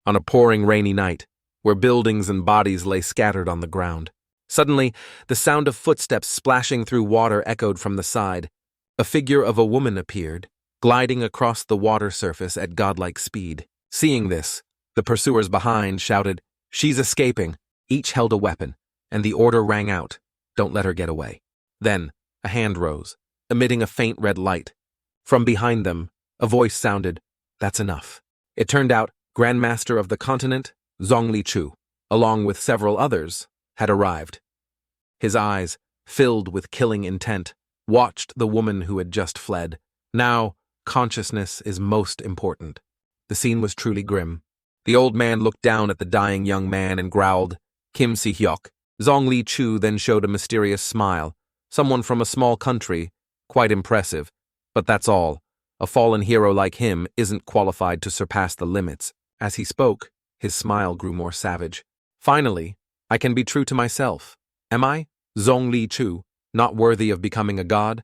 on a pouring rainy night, where buildings and bodies lay scattered on the ground. Suddenly, the sound of footsteps splashing through water echoed from the side. A figure of a woman appeared, gliding across the water surface at godlike speed. Seeing this, the pursuers behind shouted, "She's escaping!" Each held a weapon, and the order rang out, "Don't let her get away." Then, a hand rose, emitting a faint red light. From behind them, a voice sounded, "That's enough." It turned out Grandmaster of the continent, Zhongli Chu, along with several others, had arrived. His eyes, filled with killing intent, watched the woman who had just fled. Now, consciousness is most important. The scene was truly grim. The old man looked down at the dying young man and growled, "Kim Si-hyuk." Zhongli Chu then showed a mysterious smile. Someone from a small country, quite impressive. But that's all. A fallen hero like him isn't qualified to surpass the limits. As he spoke, his smile grew more savage. Finally, I can be true to myself. Am I, Zhongli Chu, not worthy of becoming a god?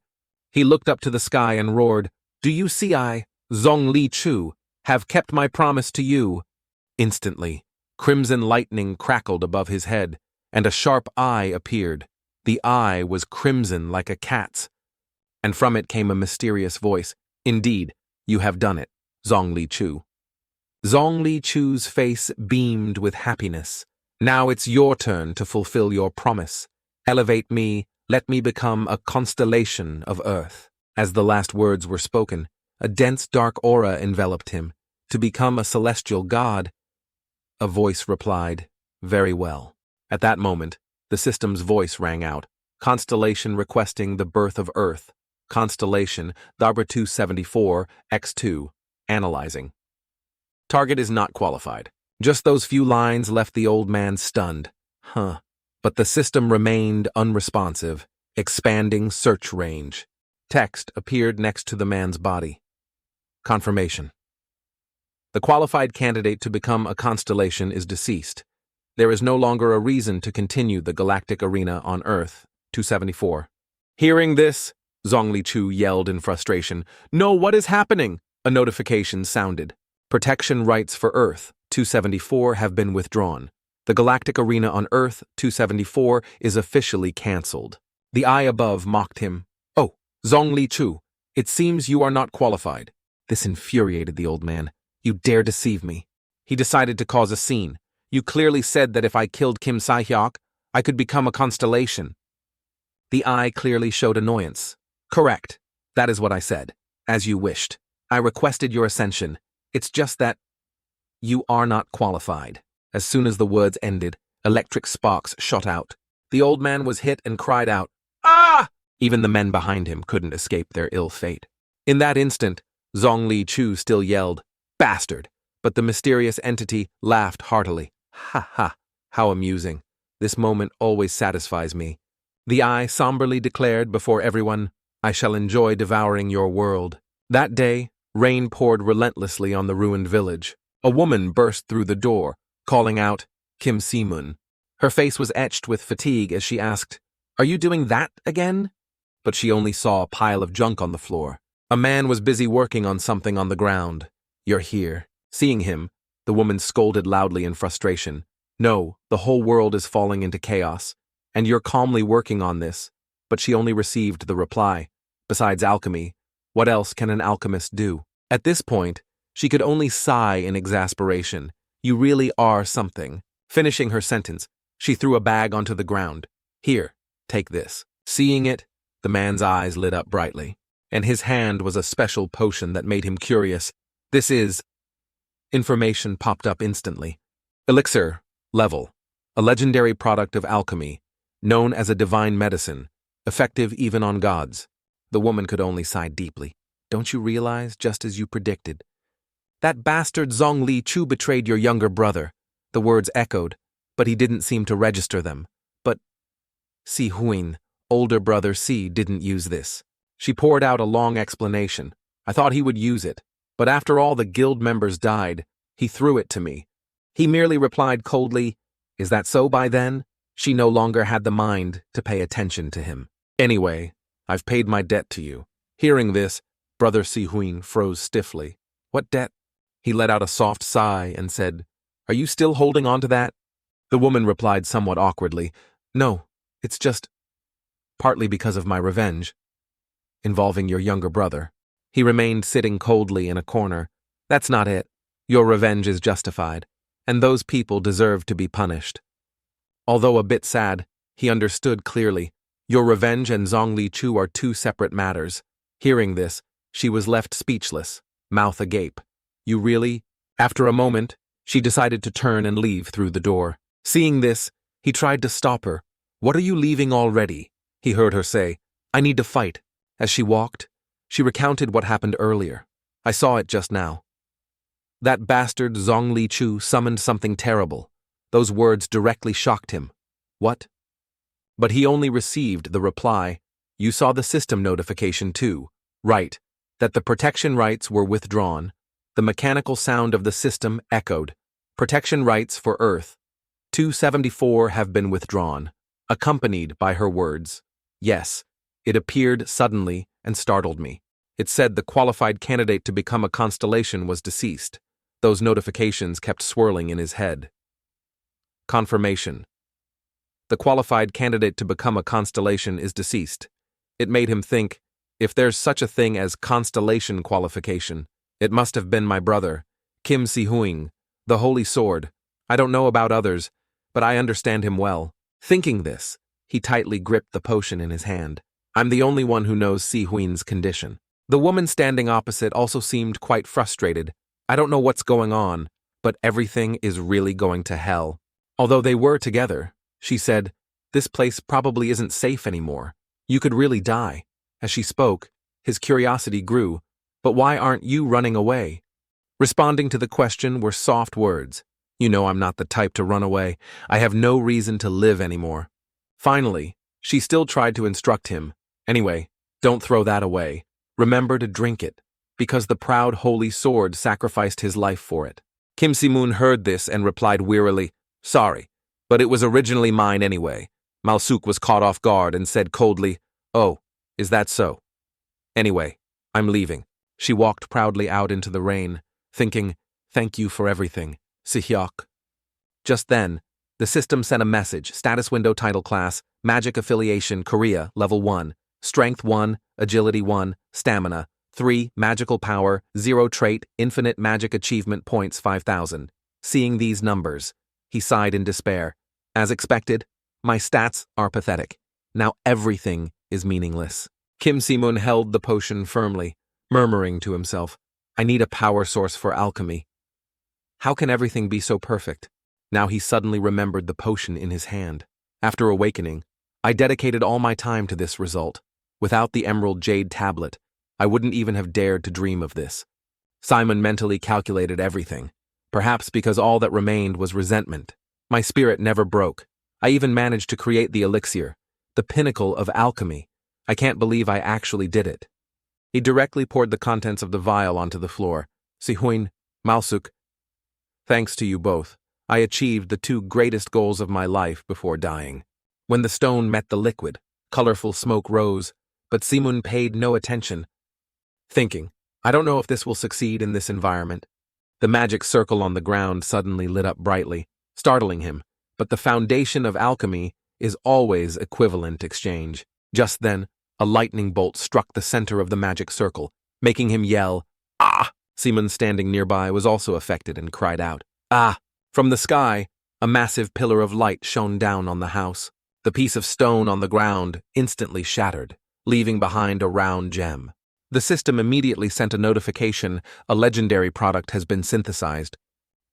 He looked up to the sky and roared, "Do you see I, Zhongli Chu, have kept my promise to you?" Instantly, crimson lightning crackled above his head, and a sharp eye appeared. The eye was crimson like a cat's, and from it came a mysterious voice. "Indeed, you have done it, Zhongli Chu." Zhongli Chu's face beamed with happiness. "Now it's your turn to fulfill your promise. Elevate me, let me become a constellation of earth." As the last words were spoken, a dense dark aura enveloped him. To become a celestial god? A voice replied, "Very well." At that moment, the system's voice rang out. Constellation requesting the birth of Earth. Constellation, Dabra 274, X2, analyzing. Target is not qualified. Just those few lines left the old man stunned. But the system remained unresponsive, expanding search range. Text appeared next to the man's body. Confirmation. The qualified candidate to become a constellation is deceased. There is no longer a reason to continue the galactic arena on Earth, 274. Hearing this, Zhongli Chu yelled in frustration, "No, what is happening?" A notification sounded. Protection rights for Earth, 274, have been withdrawn. The galactic arena on Earth, 274, is officially cancelled. The eye above mocked him. "Oh, Zhongli Chu, it seems you are not qualified." This infuriated the old man. "You dare deceive me." He decided to cause a scene. "You clearly said that if I killed Kim Si-hyuk, I could become a constellation." The eye clearly showed annoyance. "Correct. That is what I said. As you wished. I requested your ascension. It's just that you are not qualified." As soon as the words ended, electric sparks shot out. The old man was hit and cried out, "Ah!" Even the men behind him couldn't escape their ill fate. In that instant, Zhongli Chu still yelled, "Bastard!" But the mysterious entity laughed heartily. "Ha ha, how amusing. This moment always satisfies me." The eye somberly declared before everyone, "I shall enjoy devouring your world." That day, rain poured relentlessly on the ruined village. A woman burst through the door, calling out, "Kim Si-mun." Her face was etched with fatigue as she asked, "Are you doing that again?" But she only saw a pile of junk on the floor. A man was busy working on something on the ground. "You're here." Seeing him, the woman scolded loudly in frustration. "No, the whole world is falling into chaos, and you're calmly working on this." But she only received the reply, "Besides alchemy, what else can an alchemist do?" At this point, she could only sigh in exasperation. "You really are something." Finishing her sentence, she threw a bag onto the ground. "Here, take this." Seeing it, the man's eyes lit up brightly. And his hand was a special potion that made him curious. "This is..." Information popped up instantly. Elixir, level. A legendary product of alchemy, known as a divine medicine, effective even on gods. The woman could only sigh deeply. "Don't you realize, just as you predicted? That bastard Zhongli Chu betrayed your younger brother." The words echoed, but he didn't seem to register them. "But Si Huin, older brother Si, didn't use this." She poured out a long explanation. "I thought he would use it, but after all the guild members died, he threw it to me." He merely replied coldly, "Is that so by then?" She no longer had the mind to pay attention to him. "Anyway, I've paid my debt to you." Hearing this, Brother Si Huin froze stiffly. "What debt?" He let out a soft sigh and said, Are you still holding on to that? The woman replied somewhat awkwardly, No, it's just partly because of my revenge, involving your younger brother. He remained sitting coldly in a corner. That's not it. Your revenge is justified, and those people deserve to be punished. Although a bit sad, he understood clearly. Your revenge and Zhongli Chu are two separate matters. Hearing this, she was left speechless, mouth agape. You really? After a moment, she decided to turn and leave through the door. Seeing this, he tried to stop her. What are you leaving already? He heard her say. I need to fight. As she walked, she recounted what happened earlier. I saw it just now. That bastard Zhongli Chu summoned something terrible. Those words directly shocked him. What? But he only received the reply, You saw the system notification too. Right. That the protection rights were withdrawn. The mechanical sound of the system echoed. Protection rights for Earth 274 have been withdrawn, accompanied by her words. Yes, it appeared suddenly and startled me. It said the qualified candidate to become a constellation was deceased. Those notifications kept swirling in his head. Confirmation. The qualified candidate to become a constellation is deceased. It made him think, if there's such a thing as constellation qualification, it must have been my brother, Kim Si-huing, the Holy Sword. I don't know about others, but I understand him well. Thinking this, he tightly gripped the potion in his hand. I'm the only one who knows Si-huing's condition. The woman standing opposite also seemed quite frustrated. I don't know what's going on, but everything is really going to hell. Although they were together, she said, this place probably isn't safe anymore. You could really die. As she spoke, his curiosity grew. But why aren't you running away? Responding to the question were soft words. You know I'm not the type to run away. I have no reason to live anymore. Finally, she still tried to instruct him. Anyway, don't throw that away. Remember to drink it, because the proud Holy Sword sacrificed his life for it. Kim Si-moon heard this and replied wearily, Sorry, but it was originally mine anyway. Malsuk was caught off guard and said coldly, Oh, is that so? Anyway, I'm leaving. She walked proudly out into the rain, thinking, Thank you for everything, Si-hyuk. Just then, the system sent a message, status window title class, magic affiliation, Korea, level 1, strength 1, agility 1, stamina 3, magical power, 0 trait, infinite magic achievement points 5,000. Seeing these numbers, he sighed in despair. As expected, my stats are pathetic. Now everything is meaningless. Kim Si-moon held the potion firmly, murmuring to himself, I need a power source for alchemy. How can everything be so perfect? Now he suddenly remembered the potion in his hand. After awakening, I dedicated all my time to this result. Without the emerald jade tablet, I wouldn't even have dared to dream of this. Simon mentally calculated everything, perhaps because all that remained was resentment. My spirit never broke. I even managed to create the elixir, the pinnacle of alchemy. I can't believe I actually did it. He directly poured the contents of the vial onto the floor. Si-huing, Malsuk, thanks to you both, I achieved the two greatest goals of my life before dying. When the stone met the liquid, colorful smoke rose, but Si-moon paid no attention, thinking, I don't know if this will succeed in this environment. The magic circle on the ground suddenly lit up brightly, startling him, but the foundation of alchemy is always equivalent exchange. Just then, a lightning bolt struck the center of the magic circle, making him yell, Ah! Si-moon standing nearby was also affected and cried out, Ah! From the sky, a massive pillar of light shone down on the house. The piece of stone on the ground instantly shattered, leaving behind a round gem. The system immediately sent a notification, a legendary product has been synthesized.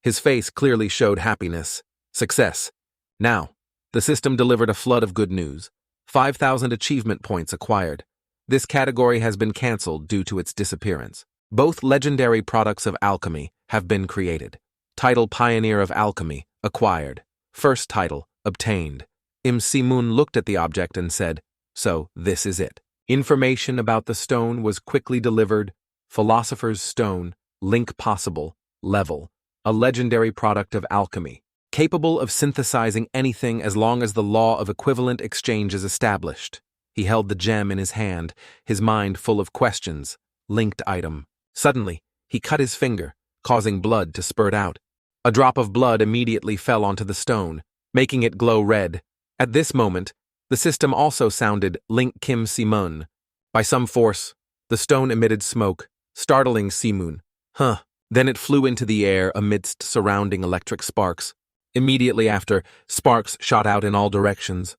His face clearly showed happiness. Success. Now, the system delivered a flood of good news. 5,000 achievement points acquired. This category has been cancelled due to its disappearance. Both legendary products of alchemy have been created. Title Pioneer of Alchemy, acquired. First title, obtained. Si-moon looked at the object and said, So, this is it. Information about the stone was quickly delivered. Philosopher's Stone, link possible, level. A legendary product of alchemy. Capable of synthesizing anything as long as the law of equivalent exchange is established. He held the gem in his hand, his mind full of questions. Linked item. Suddenly, he cut his finger, causing blood to spurt out. A drop of blood immediately fell onto the stone, making it glow red. At this moment, the system also sounded Link Kim Simun. By some force, the stone emitted smoke, startling Simun. Then it flew into the air amidst surrounding electric sparks. Immediately after, sparks shot out in all directions.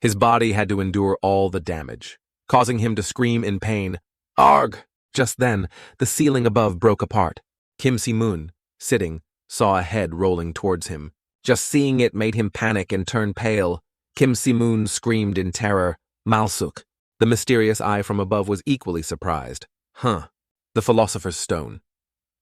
His body had to endure all the damage, causing him to scream in pain. Arg! Just then, the ceiling above broke apart. Kim Si-moon, sitting, saw a head rolling towards him. Just seeing it made him panic and turn pale. Kim Si-moon screamed in terror, Malsuk. The mysterious eye from above was equally surprised. The Philosopher's Stone.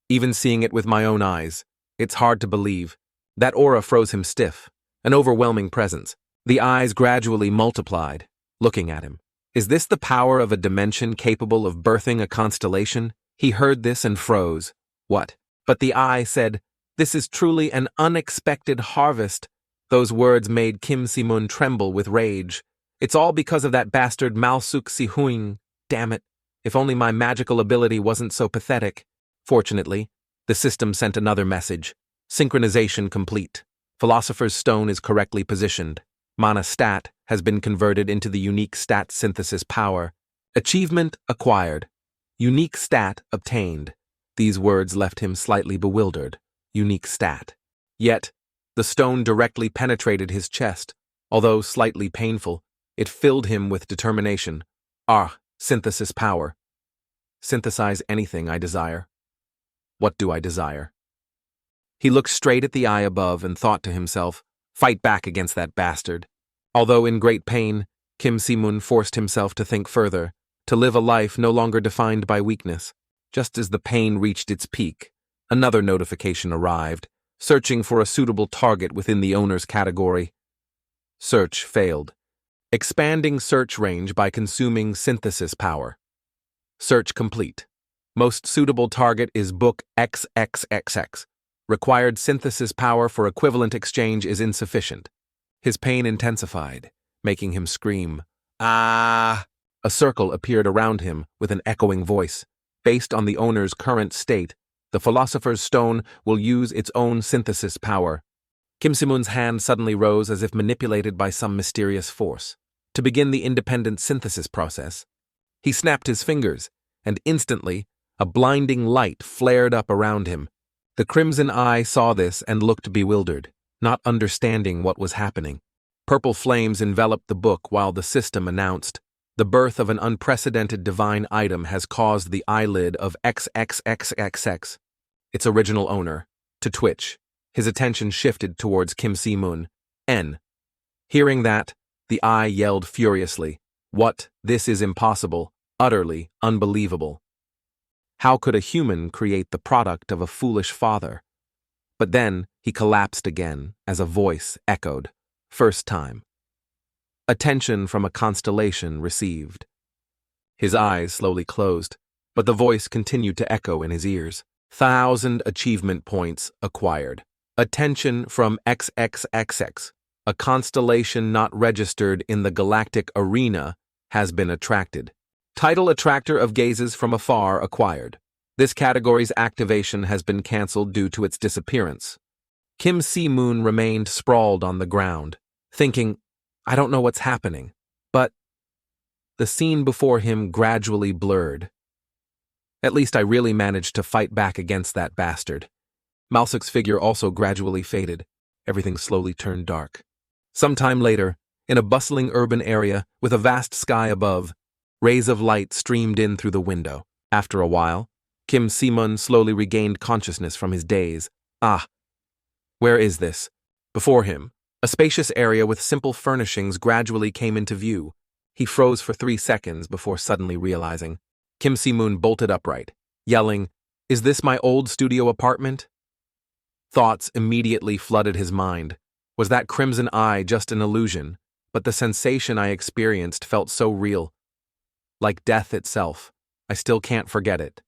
Even seeing it with my own eyes, it's hard to believe. That aura froze him stiff, an overwhelming presence. The eyes gradually multiplied, looking at him. Is this the power of a dimension capable of birthing a constellation? He heard this and froze. What? But the eye said, "This is truly an unexpected harvest." Those words made Kim Si-moon tremble with rage. It's all because of that bastard Malsuk Si-huing. Damn it. If only my magical ability wasn't so pathetic. Fortunately, the system sent another message. Synchronization complete. Philosopher's Stone is correctly positioned. Mana stat has been converted into the unique stat synthesis power. Achievement acquired. Unique stat obtained. These words left him slightly bewildered. Unique stat. Yet, the stone directly penetrated his chest. Although slightly painful, it filled him with determination. Synthesis power. Synthesize anything I desire. What do I desire? He looked straight at the eye above and thought to himself, fight back against that bastard. Although in great pain, Kim Si-moon forced himself to think further, to live a life no longer defined by weakness. Just as the pain reached its peak, another notification arrived, searching for a suitable target within the owner's category. Search failed. Expanding search range by consuming synthesis power. Search complete. Most suitable target is book XXXX. Required synthesis power for equivalent exchange is insufficient. His pain intensified, making him scream. Ah! A circle appeared around him with an echoing voice. Based on the owner's current state, the Philosopher's Stone will use its own synthesis power. Kim Si-moon's hand suddenly rose as if manipulated by some mysterious force. To begin the independent synthesis process, he snapped his fingers, and instantly, a blinding light flared up around him. The crimson eye saw this and looked bewildered, not understanding what was happening. Purple flames enveloped the book while the system announced, "The birth of an unprecedented divine item has caused the eyelid of XXXXX, its original owner, to twitch." His attention shifted towards Kim Si-moon. Hearing that, the eye yelled furiously, "What? This is impossible, utterly unbelievable. How could a human create the product of a foolish father?" But then he collapsed again as a voice echoed, first time. Attention from a constellation received. His eyes slowly closed, but the voice continued to echo in his ears. 1,000 achievement points acquired. Attention from XXXX. A constellation not registered in the galactic arena has been attracted. Title Attractor of Gazes from Afar acquired. This category's activation has been cancelled due to its disappearance. Kim Si-moon remained sprawled on the ground, thinking, I don't know what's happening, but the scene before him gradually blurred. At least I really managed to fight back against that bastard. Malsuk's figure also gradually faded. Everything slowly turned dark. Some time later, in a bustling urban area with a vast sky above, rays of light streamed in through the window. After a while, Kim Si-moon slowly regained consciousness from his daze. Where is this? Before him, a spacious area with simple furnishings gradually came into view. He froze for 3 seconds before suddenly realizing. Kim Si-moon bolted upright, yelling, "Is this my old studio apartment?" Thoughts immediately flooded his mind. Was that crimson eye just an illusion? But the sensation I experienced felt so real. Like death itself. I still can't forget it.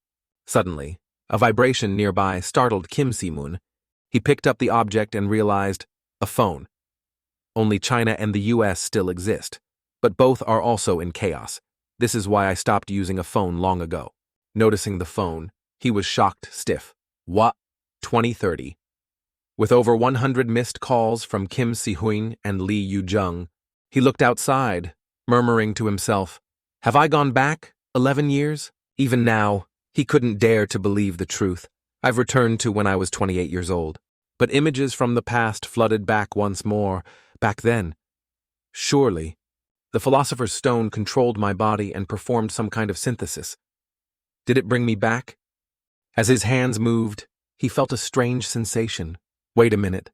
Suddenly, a vibration nearby startled Kim Si-moon. He picked up the object and realized, a phone. Only China and the US still exist, but both are also in chaos. This is why I stopped using a phone long ago. Noticing the phone, he was shocked stiff. What? 2030. With over 100 missed calls from Kim Si-huin and Lee Yu-jung, he looked outside, murmuring to himself, "Have I gone back 11 years? Even now, he couldn't dare to believe the truth. I've returned to when I was 28 years old. But images from the past flooded back once more. Back then. Surely, the Philosopher's Stone controlled my body and performed some kind of synthesis. Did it bring me back?" As his hands moved, he felt a strange sensation. Wait a minute.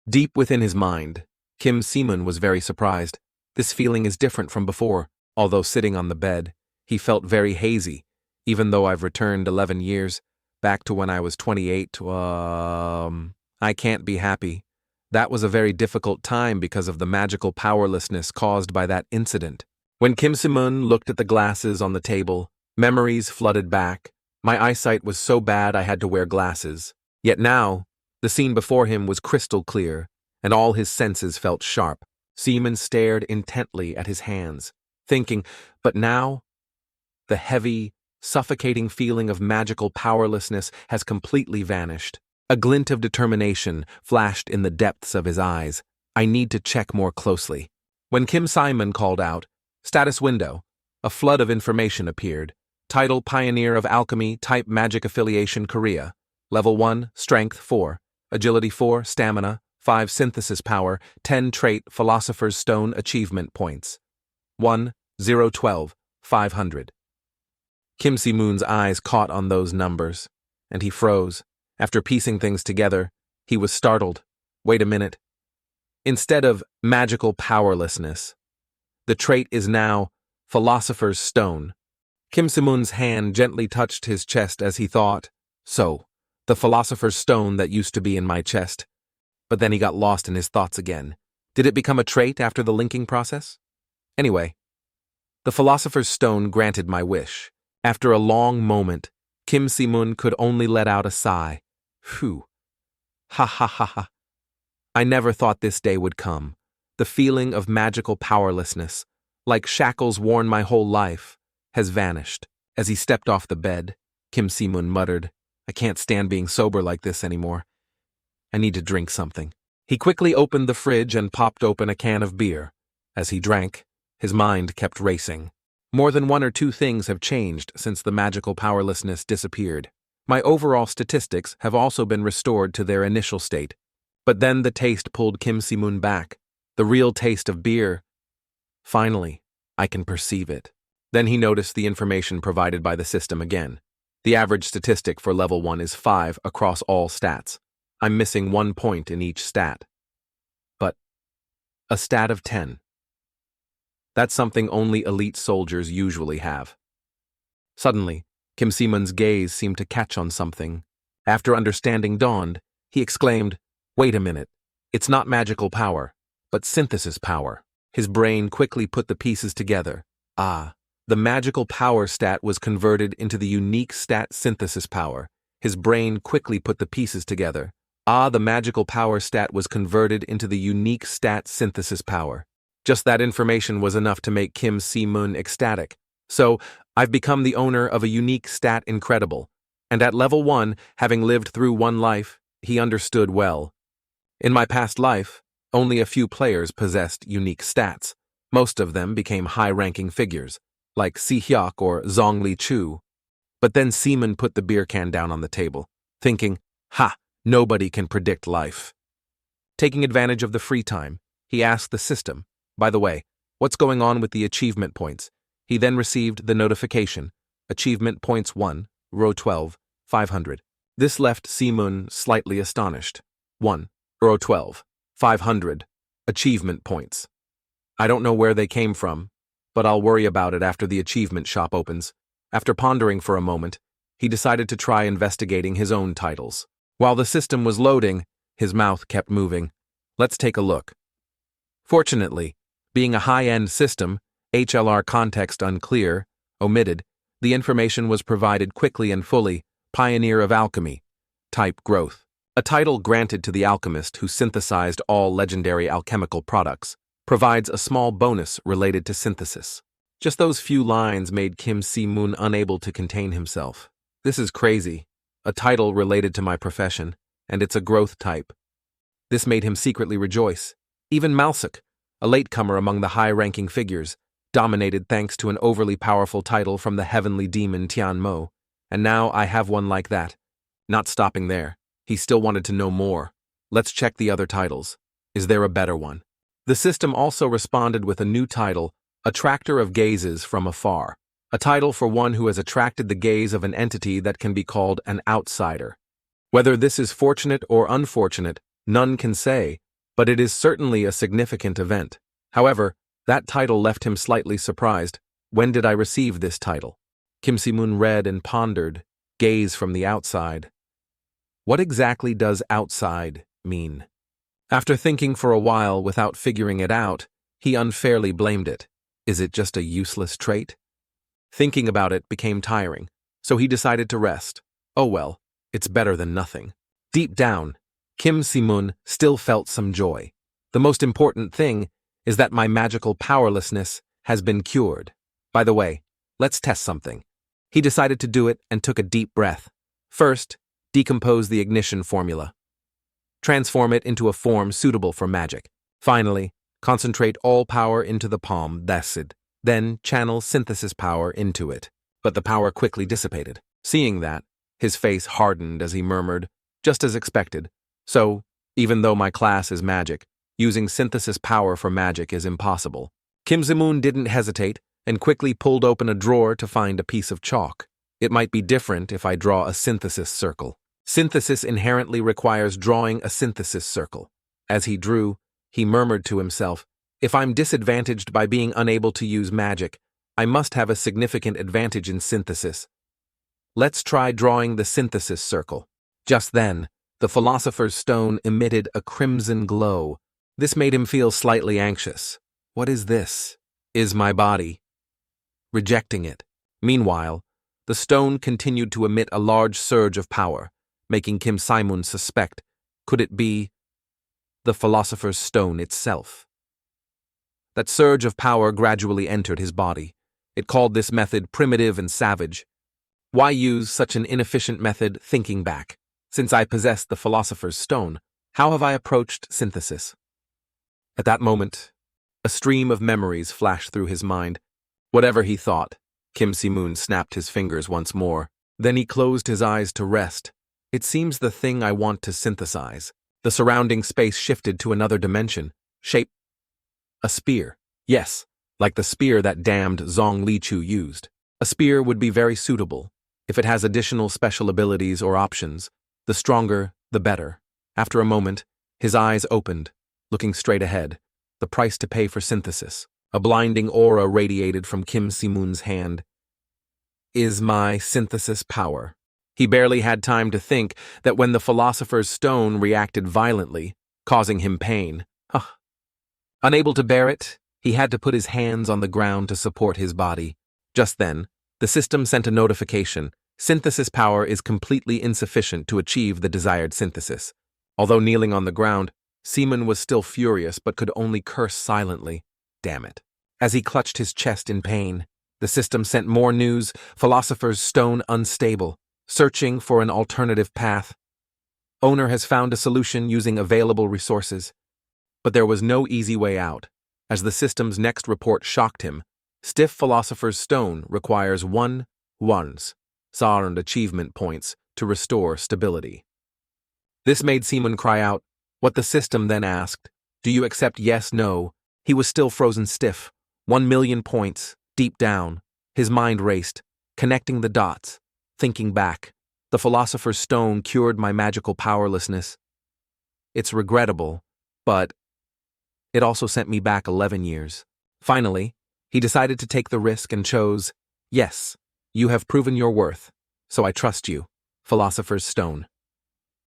Deep within his mind, Kim Si-mun was very surprised. This feeling is different from before. Although sitting on the bed, he felt very hazy, even though I've returned 11 years, back to when I was 28. I can't be happy. That was a very difficult time because of the magical powerlessness caused by that incident. When Kim Si-mun looked at the glasses on the table, memories flooded back. My eyesight was so bad I had to wear glasses. Yet now, the scene before him was crystal clear, and all his senses felt sharp. Si-mun stared intently at his hands, thinking, but now, the heavy, suffocating feeling of magical powerlessness has completely vanished. A glint of determination flashed in the depths of his eyes. I need to check more closely. When Kim Si-mun called out, "Status window," a flood of information appeared. Title: Pioneer of Alchemy, Type: Magic Affiliation, Korea. Level 1, Strength 4, Agility 4, Stamina 5, Synthesis Power 10, Trait: Philosopher's Stone Achievement Points 1, 0, 12, 500. Kim Si-mun's eyes caught on those numbers, and he froze. After piecing things together, he was startled. Wait a minute. Instead of magical powerlessness, the trait is now Philosopher's Stone. Kim Si-mun's hand gently touched his chest as he thought, so, the Philosopher's Stone that used to be in my chest. But then he got lost in his thoughts again. Did it become a trait after the linking process? Anyway, the Philosopher's Stone granted my wish. After a long moment, Kim Si-mun could only let out a sigh. Phew. Ha ha ha ha. I never thought this day would come. The feeling of magical powerlessness, like shackles worn my whole life, has vanished. As he stepped off the bed, Kim Si-mun muttered, "I can't stand being sober like this anymore. I need to drink something." He quickly opened the fridge and popped open a can of beer. As he drank, his mind kept racing. More than one or two things have changed since the magical powerlessness disappeared. My overall statistics have also been restored to their initial state. But then the taste pulled Kim Si-mun back. The real taste of beer. Finally, I can perceive it. Then he noticed the information provided by the system again. The average statistic for level 1 is 5 across all stats. I'm missing 1 point in each stat. But a stat of 10. That's something only elite soldiers usually have. Suddenly, Kim Si-mun's gaze seemed to catch on something. After understanding dawned, he exclaimed, "Wait a minute. It's not magical power, but synthesis power." His brain quickly put the pieces together. The magical power stat was converted into the unique stat synthesis power. His brain quickly put the pieces together. The magical power stat was converted into the unique stat synthesis power. Just that information was enough to make Kim Si-mun ecstatic. So, I've become the owner of a unique stat incredible. And at level 1, having lived through one life, he understood well. In my past life, only a few players possessed unique stats. Most of them became high-ranking figures, like Si Hyuk or Zhongli Chu. But then Si-mun put the beer can down on the table, thinking, nobody can predict life. Taking advantage of the free time, he asked the system, "By the way, what's going on with the achievement points?" He then received the notification, "Achievement points 1, row 12, 500. This left Si-mun slightly astonished. 1, row 12, 500, achievement points. I don't know where they came from, but I'll worry about it after the achievement shop opens. After pondering for a moment, he decided to try investigating his own titles. While the system was loading, his mouth kept moving. Let's take a look. Fortunately, being a high-end system, HLR context unclear, omitted, the information was provided quickly and fully. Pioneer of Alchemy. Type: Growth. A title granted to the alchemist who synthesized all legendary alchemical products, provides a small bonus related to synthesis. Just those few lines made Kim Si-mun unable to contain himself. This is crazy. A title related to my profession, and it's a growth type. This made him secretly rejoice. Even Malsuk, a latecomer among the high-ranking figures, dominated thanks to an overly powerful title from the heavenly demon Tian Mo, and now I have one like that. Not stopping there, he still wanted to know more. Let's check the other titles. Is there a better one? The system also responded with a new title, Attractor of Gazes from Afar, a title for one who has attracted the gaze of an entity that can be called an outsider. Whether this is fortunate or unfortunate, none can say, but it is certainly a significant event. However, that title left him slightly surprised. When did I receive this title? Kim Si-moon read and pondered, gaze from the outside. What exactly does outside mean? After thinking for a while without figuring it out, he unfairly blamed it. Is it just a useless trait? Thinking about it became tiring, so he decided to rest. Oh well, it's better than nothing. Deep down, Kim Si-moon still felt some joy. The most important thing is that my magical powerlessness has been cured. By the way, let's test something. He decided to do it and took a deep breath. First, decompose the ignition formula. Transform it into a form suitable for magic. Finally, concentrate all power into the palm, that's it. Then channel synthesis power into it. But the power quickly dissipated. Seeing that, his face hardened as he murmured, just as expected. So, even though my class is magic, using synthesis power for magic is impossible. Kim Si-moon didn't hesitate and quickly pulled open a drawer to find a piece of chalk. It might be different if I draw a synthesis circle. Synthesis inherently requires drawing a synthesis circle. As he drew, he murmured to himself, if I'm disadvantaged by being unable to use magic, I must have a significant advantage in synthesis. Let's try drawing the synthesis circle. Just then, the philosopher's stone emitted a crimson glow. This made him feel slightly anxious. What is this? Is my body rejecting it? Meanwhile, the stone continued to emit a large surge of power, making Kim Si-moon suspect, could it be the philosopher's stone itself? That surge of power gradually entered his body. It called this method primitive and savage. Why use such an inefficient method thinking back? Since I possessed the philosopher's stone, how have I approached synthesis? At that moment, a stream of memories flashed through his mind. Whatever he thought, Kim Si-moon snapped his fingers once more. Then he closed his eyes to rest. It seems the thing I want to synthesize. The surrounding space shifted to another dimension. Shape. A spear. Yes, like the spear that damned Zhong Lichu used. A spear would be very suitable. If it has additional special abilities or options, the stronger, the better. After a moment, his eyes opened, looking straight ahead. The price to pay for synthesis. A blinding aura radiated from Kim Si-moon's hand. Is my synthesis power. He barely had time to think that when the philosopher's stone reacted violently, causing him pain. Unable to bear it, he had to put his hands on the ground to support his body. Just then, the system sent a notification. Synthesis power is completely insufficient to achieve the desired synthesis. Although kneeling on the ground, Si-moon was still furious but could only curse silently. Damn it. As he clutched his chest in pain, the system sent more news, philosopher's stone unstable, searching for an alternative path. Owner has found a solution using available resources. But there was no easy way out. As the system's next report shocked him, stiff philosopher's stone requires 1 earned achievement points to restore stability. This made Si-moon cry out. What the system then asked, do you accept yes, no? He was still frozen stiff. 1 million points, deep down. His mind raced, connecting the dots, thinking back. The philosopher's stone cured my magical powerlessness. It's regrettable, but it also sent me back 11 years. Finally, he decided to take the risk and chose, yes, you have proven your worth, so I trust you, philosopher's stone.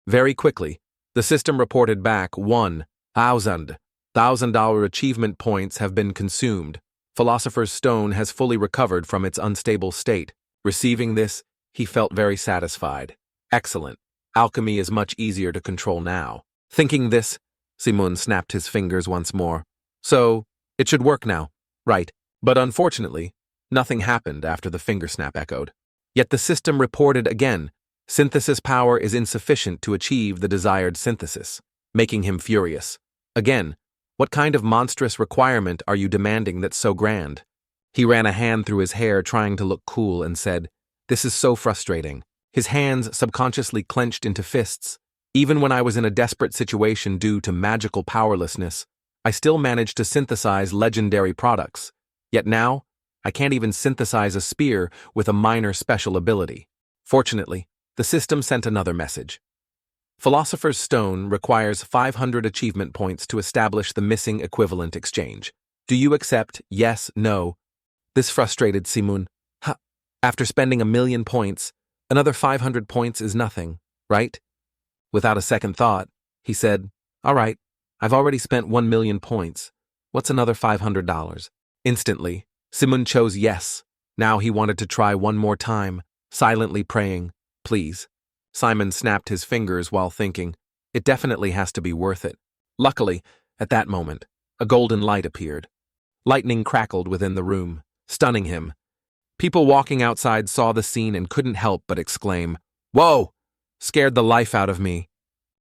Very quickly, the system reported back 1,000 $1,000 achievement points have been consumed. Philosopher's Stone has fully recovered from its unstable state. Receiving this, he felt very satisfied. Excellent. Alchemy is much easier to control now. Thinking this, Si-moon snapped his fingers once more. So, it should work now, right? But unfortunately, nothing happened after the finger snap echoed. Yet the system reported again, synthesis power is insufficient to achieve the desired synthesis. making him furious. Again, what kind of monstrous requirement are you demanding that's so grand? He ran a hand through his hair trying to look cool and said, "This is so frustrating." His hands subconsciously clenched into fists. Even when I was in a desperate situation due to magical powerlessness, I still managed to synthesize legendary products. Yet now, I can't even synthesize a spear with a minor special ability. Fortunately, the system sent another message. Philosopher's Stone requires 500 achievement points to establish the missing equivalent exchange. Do you accept? Yes, no. This frustrated Simun. After spending 1,000,000 points, another 500 points is nothing, right? Without a second thought, he said, "All right, I've already spent 1,000,000 points. What's another $500? Instantly, Simun chose yes. Now he wanted to try one more time, silently praying, "Please." Simon snapped his fingers while thinking, "It definitely has to be worth it." Luckily, at that moment, a golden light appeared. Lightning crackled within the room, stunning him. People walking outside saw the scene and couldn't help but exclaim, "Whoa!" Scared the life out of me.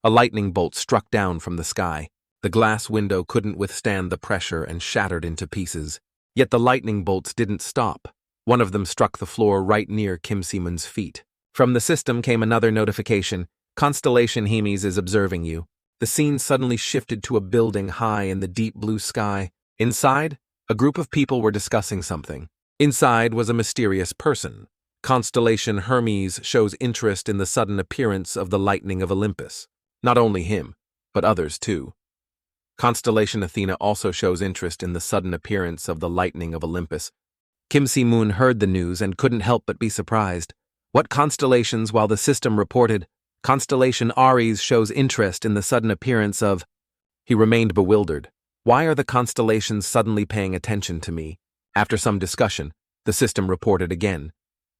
A lightning bolt struck down from the sky. The glass window couldn't withstand the pressure and shattered into pieces. Yet the lightning bolts didn't stop. One of them struck the floor right near Kim Simun's feet. From the system came another notification. "Constellation Hemes is observing you." The scene suddenly shifted to a building high in the deep blue sky. Inside, a group of people were discussing something. Inside was a mysterious person. Constellation Hermes shows interest in the sudden appearance of the lightning of Olympus. Not only him, but others too. Constellation Athena also shows interest in the sudden appearance of the lightning of Olympus. Kim Si-moon heard the news and couldn't help but be surprised. What constellations? While the system reported, Constellation Aries shows interest in the sudden appearance of... He remained bewildered. Why are the constellations suddenly paying attention to me? After some discussion, the system reported again.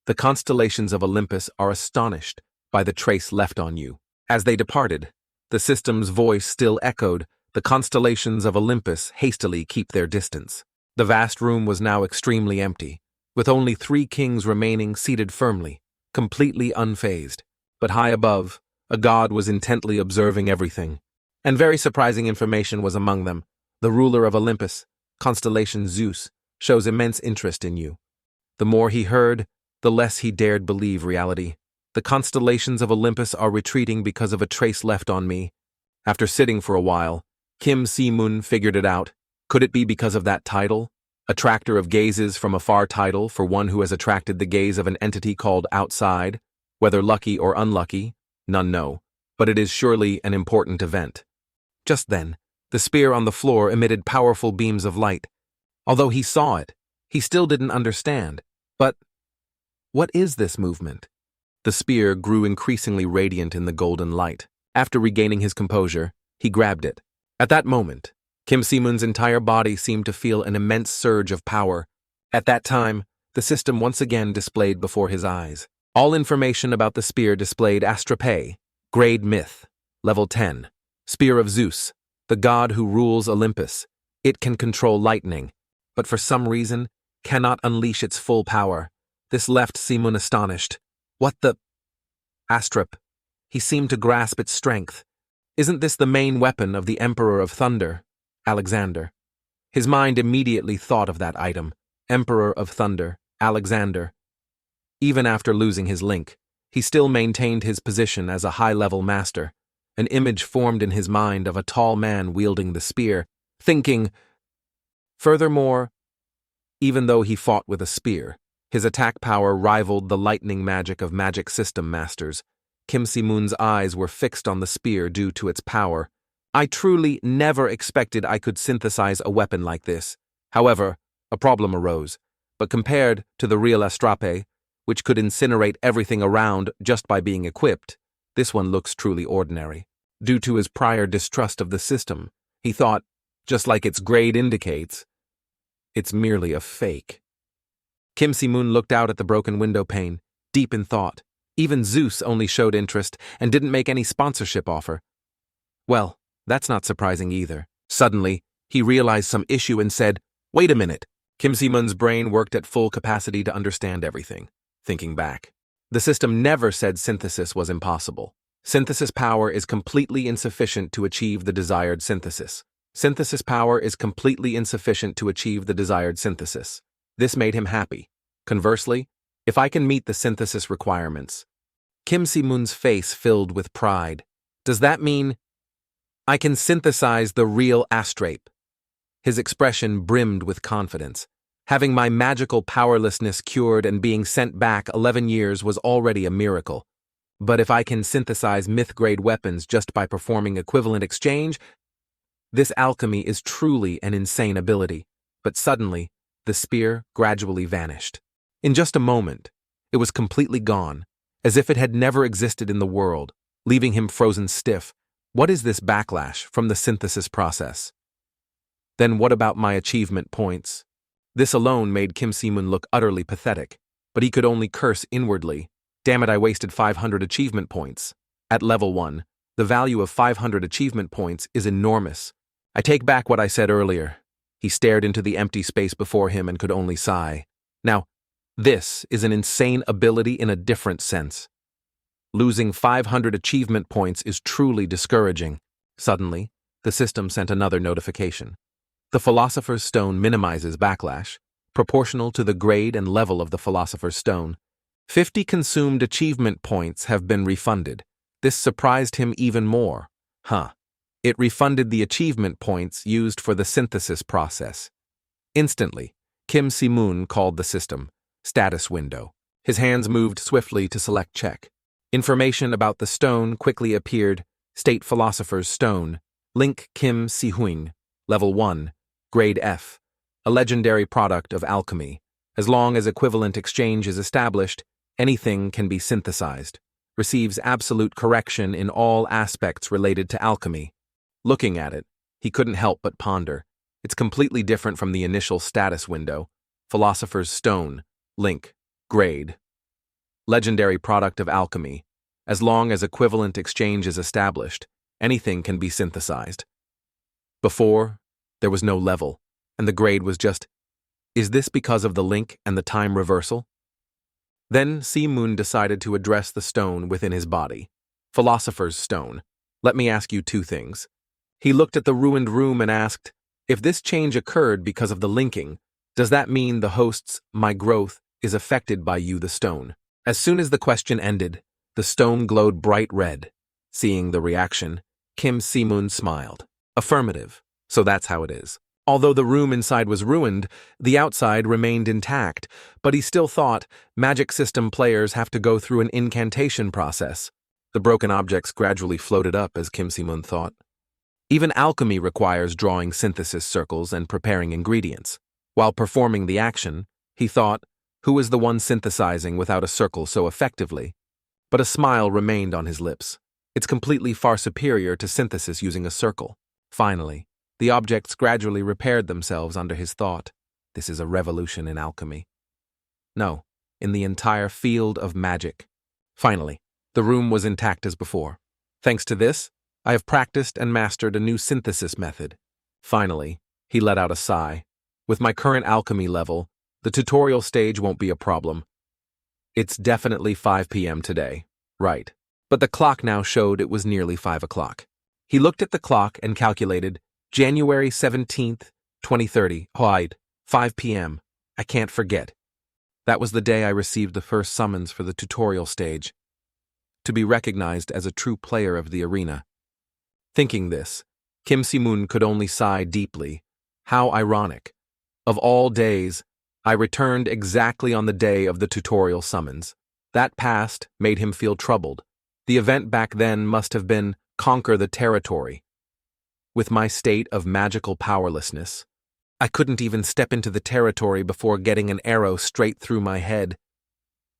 The constellations of Olympus are astonished by the trace left on you. As they departed, the system's voice still echoed, "The constellations of Olympus hastily keep their distance." The vast room was now extremely empty, with only 3 kings remaining seated firmly, completely unfazed. But high above, a god was intently observing everything. And very surprising information was among them. The ruler of Olympus, constellation Zeus, shows immense interest in you. The more he heard, the less he dared believe reality. The constellations of Olympus are retreating because of a trace left on me. After sitting for a while, Kim Si-moon figured it out. Could it be because of that title? Attractor of gazes from afar title for one who has attracted the gaze of an entity called outside? Whether lucky or unlucky, none know, but it is surely an important event. Just then, the spear on the floor emitted powerful beams of light. Although he saw it, he still didn't understand. But what is this movement? The spear grew increasingly radiant in the golden light. After regaining his composure, he grabbed it. At that moment, Kim Si-moon's entire body seemed to feel an immense surge of power. At that time, the system once again displayed before his eyes. All information about the spear displayed Astropae, Grade Myth, Level 10, Spear of Zeus, the god who rules Olympus. It can control lightning, but for some reason, cannot unleash its full power. This left Si-moon astonished. What the... Astrop. He seemed to grasp its strength. Isn't this the main weapon of the Emperor of Thunder, Alexander? His mind immediately thought of that item, Emperor of Thunder, Alexander. Even after losing his link, he still maintained his position as a high-level master. An image formed in his mind of a tall man wielding the spear, thinking... Furthermore, even though he fought with a spear, his attack power rivaled the lightning magic of magic system masters. Kim Si-moon's eyes were fixed on the spear due to its power. I truly never expected I could synthesize a weapon like this. However, a problem arose. But compared to the real Astropae, which could incinerate everything around just by being equipped, this one looks truly ordinary. Due to his prior distrust of the system, he thought, just like its grade indicates, it's merely a fake. Kim Si-moon looked out at the broken window pane, deep in thought. Even Zeus only showed interest and didn't make any sponsorship offer. Well, that's not surprising either. Suddenly, he realized some issue and said, "Wait a minute." Kim Si-moon's brain worked at full capacity to understand everything. Thinking back, the system never said synthesis was impossible. Synthesis power is completely insufficient to achieve the desired synthesis. Synthesis power is completely insufficient to achieve the desired synthesis. This made him happy. Conversely, if I can meet the synthesis requirements. Kim Si-moon's face filled with pride. Does that mean I can synthesize the real astrape? His expression brimmed with confidence. Having my magical powerlessness cured and being sent back 11 years was already a miracle. But if I can synthesize myth-grade weapons just by performing equivalent exchange, this alchemy is truly an insane ability. But suddenly, the spear gradually vanished. In just a moment, it was completely gone, as if it had never existed in the world, leaving him frozen stiff. What is this backlash from the synthesis process? Then what about my achievement points? This alone made Kim Si-moon look utterly pathetic, but he could only curse inwardly. Damn it, I wasted 500 achievement points. At level 1, the value of 500 achievement points is enormous. I take back what I said earlier. He stared into the empty space before him and could only sigh. Now, this is an insane ability in a different sense. Losing 500 achievement points is truly discouraging. Suddenly, the system sent another notification. The Philosopher's Stone minimizes backlash, proportional to the grade and level of the Philosopher's Stone. 50 consumed achievement points have been refunded. This surprised him even more. It refunded the achievement points used for the synthesis process. Instantly, Kim Si-moon called the system status window. His hands moved swiftly to select check. Information about the stone quickly appeared. State Philosopher's Stone. Link Kim Si-hoon. Level 1. Grade F. A legendary product of alchemy. As long as equivalent exchange is established, anything can be synthesized. Receives absolute correction in all aspects related to alchemy. Looking at it, he couldn't help but ponder. It's completely different from the initial status window. Philosopher's Stone. Link. Grade. Legendary product of alchemy. As long as equivalent exchange is established, anything can be synthesized. Before, there was no level, and the grade was just, is this because of the link and the time reversal? Then Si-moon decided to address the stone within his body. Philosopher's Stone. Let me ask you two things. He looked at the ruined room and asked, if this change occurred because of the linking, does that mean the host's my growth is affected by you, the stone? As soon as the question ended, the stone glowed bright red. Seeing the reaction, Kim Si-moon smiled. Affirmative. So that's how it is. Although the room inside was ruined, the outside remained intact, but he still thought magic system players have to go through an incantation process. The broken objects gradually floated up as Kim Si-moon thought. Even alchemy requires drawing synthesis circles and preparing ingredients. While performing the action, he thought, who is the one synthesizing without a circle so effectively? But a smile remained on his lips. It's completely far superior to synthesis using a circle. Finally, the objects gradually repaired themselves under his thought. This is a revolution in alchemy. No, in the entire field of magic. Finally, the room was intact as before. Thanks to this, I have practiced and mastered a new synthesis method. Finally, he let out a sigh. With my current alchemy level, the tutorial stage won't be a problem. It's definitely 5 p.m. today. Right. But the clock now showed it was nearly 5 o'clock. He looked at the clock and calculated, January 17th, 2030, 5 p.m. I can't forget. That was the day I received the first summons for the tutorial stage, to be recognized as a true player of the arena. Thinking this, Kim Si-moon could only sigh deeply. How ironic. Of all days, I returned exactly on the day of the tutorial summons. That past made him feel troubled. The event back then must have been conquer the territory. With my state of magical powerlessness, I couldn't even step into the territory before getting an arrow straight through my head.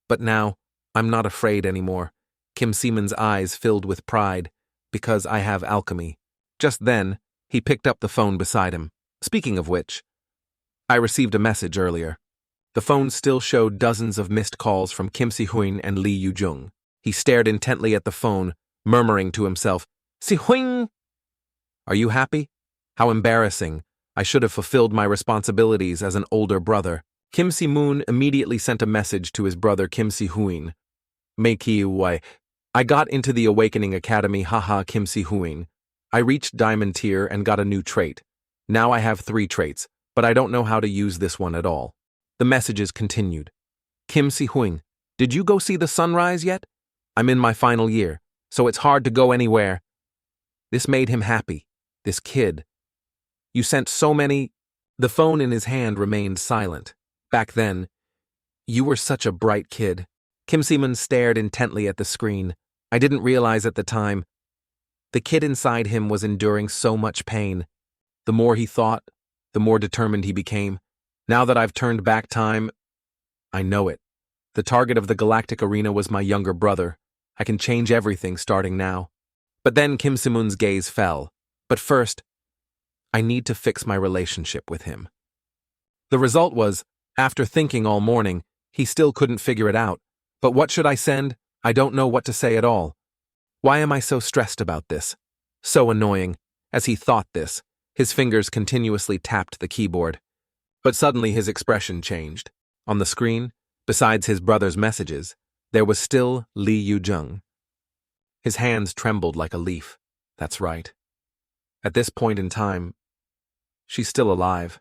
But now, I'm not afraid anymore. Kim Si-moon's eyes filled with pride, because I have alchemy. Just then, he picked up the phone beside him. Speaking of which, I received a message earlier. The phone still showed dozens of missed calls from Kim Si-hoon and Lee Yu-jung. He stared intently at the phone, murmuring to himself, Si-hoon! Are you happy? How embarrassing. I should have fulfilled my responsibilities as an older brother. Kim Si-moon immediately sent a message to his brother Kim Si-hoon. Make-wai, I got into the Awakening Academy, haha Kim Si-huing. I reached Diamond tier and got a new trait. Now I have 3 traits, but I don't know how to use this one at all. The messages continued. Kim Si-huing, did you go see the sunrise yet? I'm in my final year, so it's hard to go anywhere. This made him happy. This kid. You sent so many. The phone in his hand remained silent. Back then, you were such a bright kid. Kim Si-mun stared intently at the screen. I didn't realize at the time. The kid inside him was enduring so much pain. The more he thought, the more determined he became. Now that I've turned back time, I know it. The target of the galactic arena was my younger brother. I can change everything starting now. But then Kim Si-mun's gaze fell. But first, I need to fix my relationship with him. The result was, after thinking all morning, he still couldn't figure it out. But what should I send? I don't know what to say at all. Why am I so stressed about this? So annoying. As he thought this, his fingers continuously tapped the keyboard. But suddenly his expression changed. On the screen, besides his brother's messages, there was still Lee Yu-jung. His hands trembled like a leaf. That's right. At this point in time, she's still alive.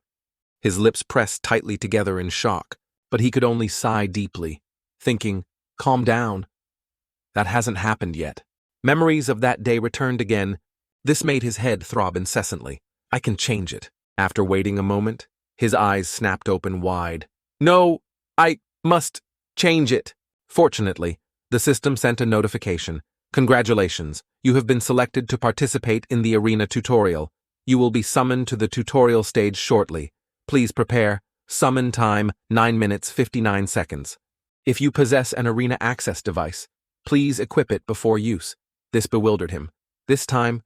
His lips pressed tightly together in shock, but he could only sigh deeply, thinking, calm down. That hasn't happened yet. Memories of that day returned again. This made his head throb incessantly. I can change it. After waiting a moment, his eyes snapped open wide. No, I must change it. Fortunately, the system sent a notification. Congratulations, you have been selected to participate in the arena tutorial. You will be summoned to the tutorial stage shortly. Please prepare. Summon time 9 minutes 59 seconds. If you possess an arena access device, please equip it before use. This bewildered him. This time,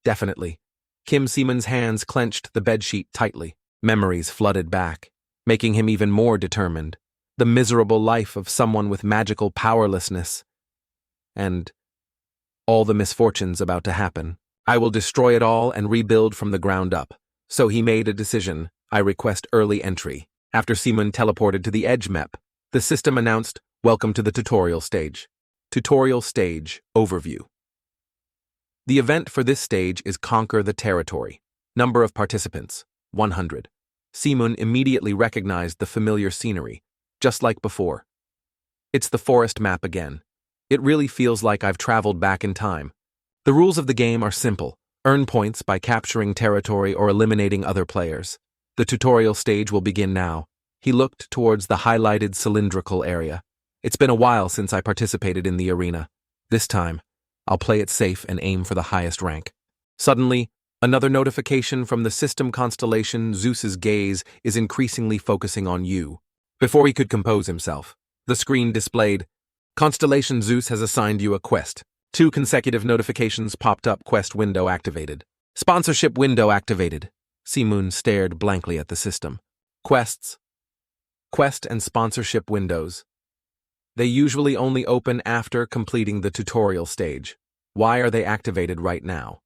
definitely. Kim Si-mun's hands clenched the bedsheet tightly. Memories flooded back, making him even more determined. The miserable life of someone with magical powerlessness. And all the misfortunes about to happen. I will destroy it all and rebuild from the ground up. So he made a decision. I request early entry. After Si-mun teleported to the edge map, the system announced, welcome to the tutorial stage. Tutorial stage overview. The event for this stage is Conquer the Territory. Number of participants, 100. Si-mun immediately recognized the familiar scenery, just like before. It's the forest map again. It really feels like I've traveled back in time. The rules of the game are simple. Earn points by capturing territory or eliminating other players. The tutorial stage will begin now. He looked towards the highlighted cylindrical area. It's been a while since I participated in the arena. This time, I'll play it safe and aim for the highest rank. Suddenly, another notification from the system constellation. Zeus's gaze is increasingly focusing on you. Before he could compose himself, the screen displayed, Constellation Zeus has assigned you a quest. 2 consecutive notifications popped up. Quest window activated. Sponsorship window activated. Si-mun stared blankly at the system. Quests. Quest and sponsorship windows. They usually only open after completing the tutorial stage. Why are they activated right now?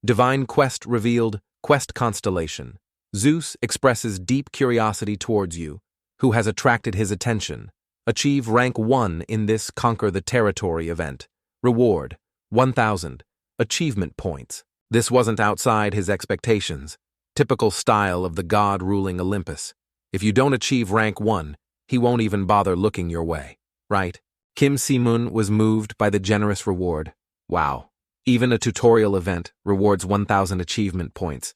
Divine Quest revealed. Quest Constellation. Zeus expresses deep curiosity towards you, who has attracted his attention. Achieve rank 1 in this Conquer the Territory event. Reward, 1,000. Achievement points. This wasn't outside his expectations. Typical style of the god-ruling Olympus. If you don't achieve rank 1, he won't even bother looking your way. Right? Kim Si-mun was moved by the generous reward. Wow. Even a tutorial event rewards 1,000 achievement points.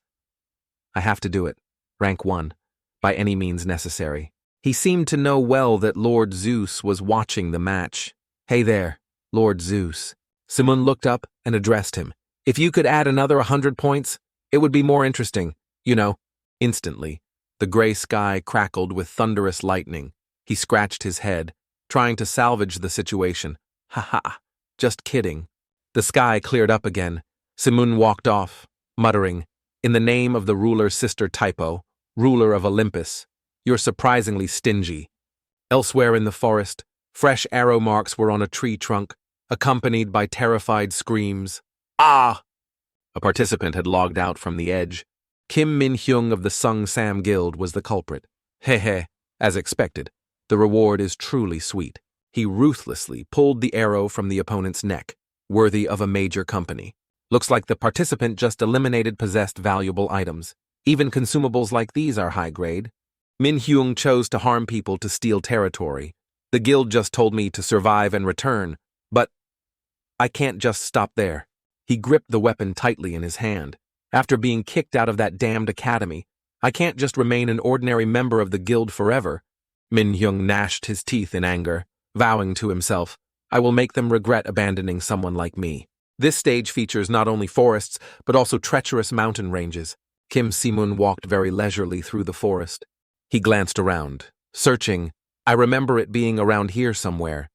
I have to do it. Rank 1. By any means necessary. He seemed to know well that Lord Zeus was watching the match. Hey there, Lord Zeus. Si-mun looked up and addressed him. If you could add another 100 points, it would be more interesting, you know. Instantly, the gray sky crackled with thunderous lightning. He scratched his head, trying to salvage the situation. Ha ha, just kidding. The sky cleared up again. Si-mun walked off, muttering, in the name of the ruler's sister Typo, ruler of Olympus, you're surprisingly stingy. Elsewhere in the forest, fresh arrow marks were on a tree trunk, accompanied by terrified screams. Ah! A participant had logged out from the edge. Kim Min-hyung of the Sung Sam Guild was the culprit. As expected, the reward is truly sweet. He ruthlessly pulled the arrow from the opponent's neck, worthy of a major company. Looks like the participant just eliminated possessed valuable items. Even consumables like these are high grade. Min Hyung chose to harm people to steal territory. The guild just told me to survive and return, but I can't just stop there. He gripped the weapon tightly in his hand. After being kicked out of that damned academy, I can't just remain an ordinary member of the guild forever. Min Hyung gnashed his teeth in anger, vowing to himself, I will make them regret abandoning someone like me. This stage features not only forests, but also treacherous mountain ranges. Kim Si-moon walked very leisurely through the forest. He glanced around, searching. I remember it being around here somewhere.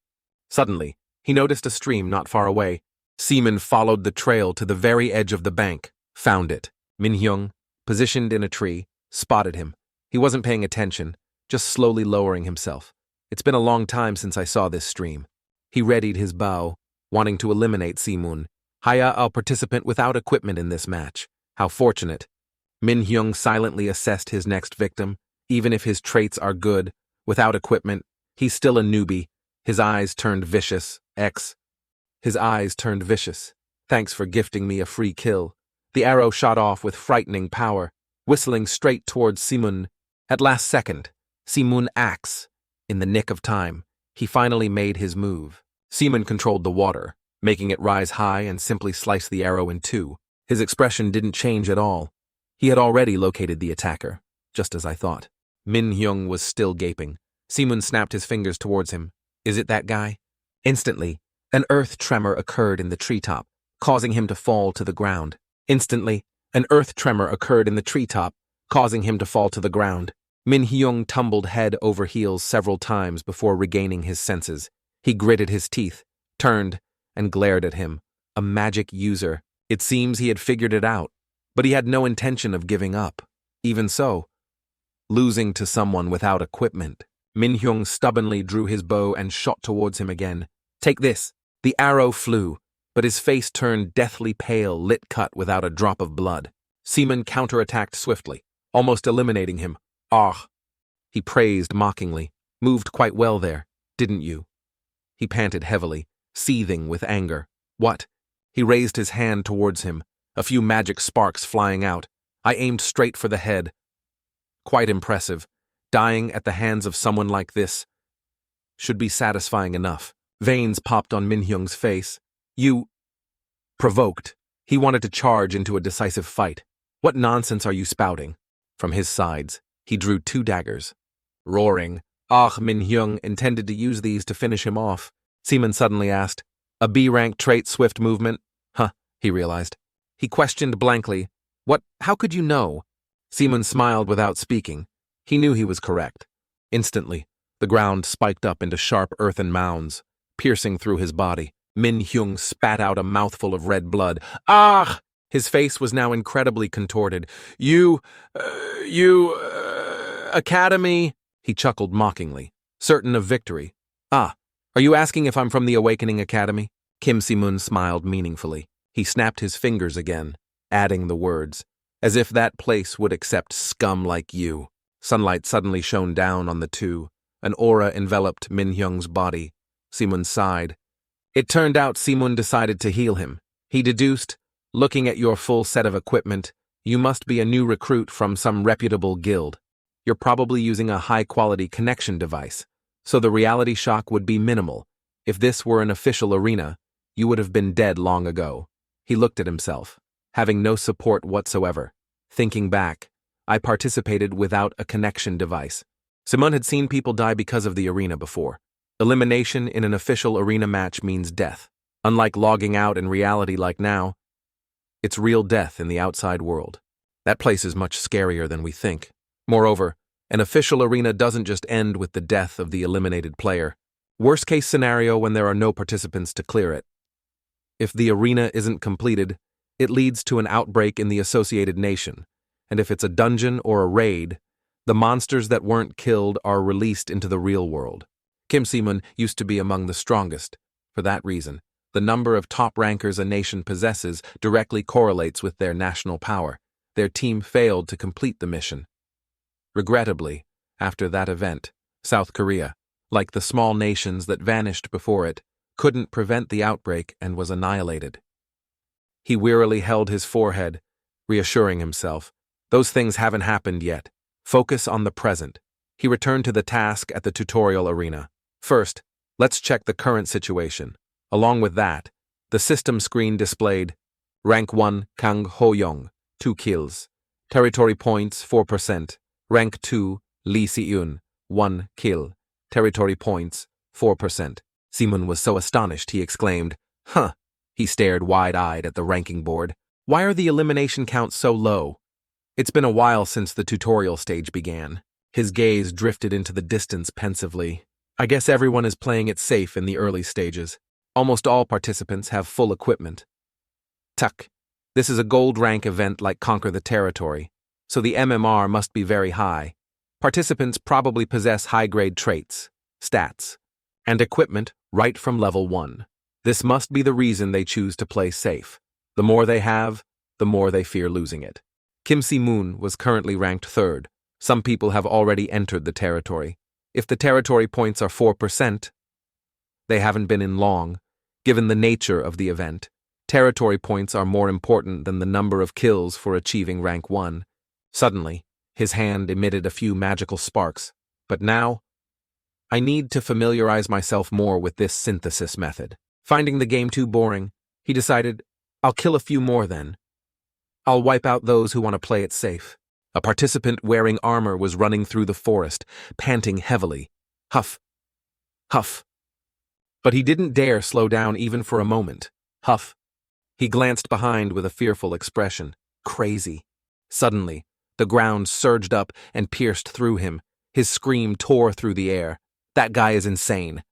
Suddenly, he noticed a stream not far away. Seaman followed the trail to the very edge of the bank, found it. Min Hyung, positioned in a tree, spotted him. He wasn't paying attention, just slowly lowering himself. It's been a long time since I saw this stream. He readied his bow, wanting to eliminate Si-moon. Haya, a participant without equipment in this match. How fortunate. Min Hyung silently assessed his next victim. Even if his traits are good, without equipment, he's still a newbie. His eyes turned vicious. His eyes turned vicious. Thanks for gifting me a free kill. The arrow shot off with frightening power, whistling straight towards Si-moon. At last second, Si-moon acts. In the nick of time, he finally made his move. Si-moon controlled the water, making it rise high and simply slice the arrow in two. His expression didn't change at all. He had already located the attacker, just as I thought. Min Hyung was still gaping. Si-moon snapped his fingers towards him. Is it that guy? Instantly, an earth tremor occurred in the treetop, causing him to fall to the ground. Instantly, an earth tremor occurred in the treetop, causing him to fall to the ground. Min Hyung tumbled head over heels several times before regaining his senses. He gritted his teeth, turned, and glared at him. A magic user. It seems he had figured it out, but he had no intention of giving up. Even so, losing to someone without equipment. Min Hyung stubbornly drew his bow and shot towards him again. Take this. The arrow flew, but his face turned deathly pale, lit cut without a drop of blood. Si-moon counterattacked swiftly, almost eliminating him. Ah, he praised mockingly. Moved quite well there, didn't you? He panted heavily, seething with anger. What? He raised his hand towards him, a few magic sparks flying out. I aimed straight for the head. Quite impressive. Dying at the hands of someone like this should be satisfying enough. Veins popped on Min Hyung's face. You... Provoked. He wanted to charge into a decisive fight. What nonsense are you spouting? From his sides, he drew 2 daggers. Roaring, Min Hyung intended to use these to finish him off. Si-moon suddenly asked, a B-rank trait, swift movement? He realized. He questioned blankly, what, how could you know? Si-moon smiled without speaking. He knew he was correct. Instantly, the ground spiked up into sharp earthen mounds, piercing through his body. Min Hyung spat out a mouthful of red blood. Ah! His face was now incredibly contorted. Academy, he chuckled mockingly, certain of victory. Ah, are you asking if I'm from the Awakening Academy? Kim Si-moon smiled meaningfully. He snapped his fingers again, adding the words, as if that place would accept scum like you. Sunlight suddenly shone down on the two. An aura enveloped Min Hyung's body. Si-moon sighed. It turned out Si-moon decided to heal him. He deduced, looking at your full set of equipment, you must be a new recruit from some reputable guild. You're probably using a high-quality connection device, so the reality shock would be minimal. If this were an official arena, you would have been dead long ago. He looked at himself, having no support whatsoever. Thinking back, I participated without a connection device. Si-moon had seen people die because of the arena before. Elimination in an official arena match means death. Unlike logging out in reality like now, it's real death in the outside world. That place is much scarier than we think. Moreover, an official arena doesn't just end with the death of the eliminated player. Worst case scenario when there are no participants to clear it. If the arena isn't completed, it leads to an outbreak in the associated nation, and if it's a dungeon or a raid, the monsters that weren't killed are released into the real world. Kim Si-moon used to be among the strongest. For that reason, the number of top rankers a nation possesses directly correlates with their national power. Their team failed to complete the mission. Regrettably, after that event, South Korea, like the small nations that vanished before it, couldn't prevent the outbreak and was annihilated. He wearily held his forehead, reassuring himself. Those things haven't happened yet. Focus on the present. He returned to the task at the tutorial arena. First, let's check the current situation. Along with that, the system screen displayed Rank 1 Kang Ho-young, 2 kills. Territory points 4%. Rank 2 Lee Si-eun, 1 kill. Territory points 4%. Simon was so astonished he exclaimed, "Huh." He stared wide-eyed at the ranking board. Why are the elimination counts so low? It's been a while since the tutorial stage began. His gaze drifted into the distance pensively. I guess everyone is playing it safe in the early stages. Almost all participants have full equipment. Tuck. This is a gold rank event like Conquer the Territory, so the MMR must be very high. Participants probably possess high-grade traits, stats, and equipment right from level 1. This must be the reason they choose to play safe. The more they have, the more they fear losing it. Kim Si-moon was currently ranked 3rd. Some people have already entered the territory. If the territory points are 4%, they haven't been in long. Given the nature of the event, territory points are more important than the number of kills for achieving rank 1. Suddenly, his hand emitted a few magical sparks. But now, I need to familiarize myself more with this synthesis method. Finding the game too boring, he decided, I'll kill a few more then. I'll wipe out those who want to play it safe. A participant wearing armor was running through the forest, panting heavily. Huff. Huff. But he didn't dare slow down even for a moment. Huff. He glanced behind with a fearful expression. Crazy. Suddenly, the ground surged up and pierced through him. His scream tore through the air. That guy is insane.